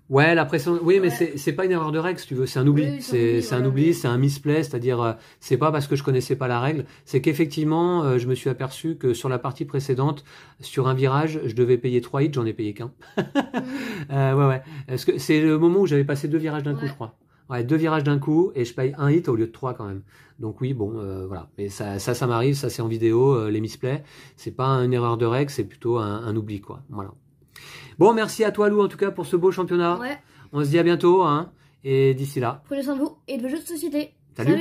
Ouais, la pression. Oui, mais c'est pas une erreur de règle, si tu veux. C'est un oubli. Oui, c'est un oubli, c'est un misplay. C'est-à-dire, c'est pas parce que je connaissais pas la règle. C'est qu'effectivement, je me suis aperçu que sur la partie précédente, sur un virage, je devais payer 3 hits, j'en ai payé qu'un. Ouais. Parce que c'est le moment où j'avais passé 2 virages d'un coup, je crois. Ouais, 2 virages d'un coup et je paye 1 hit au lieu de 3 quand même. Donc oui, bon, voilà. Mais ça m'arrive, ça c'est en vidéo, les misplays. C'est pas une erreur de règle, c'est plutôt un oubli, quoi. Voilà. Bon, merci à toi Lou en tout cas pour ce beau championnat. Ouais. On se dit à bientôt, hein. Et d'ici là. Prenez soin de vous et de vos jeux de société. Salut.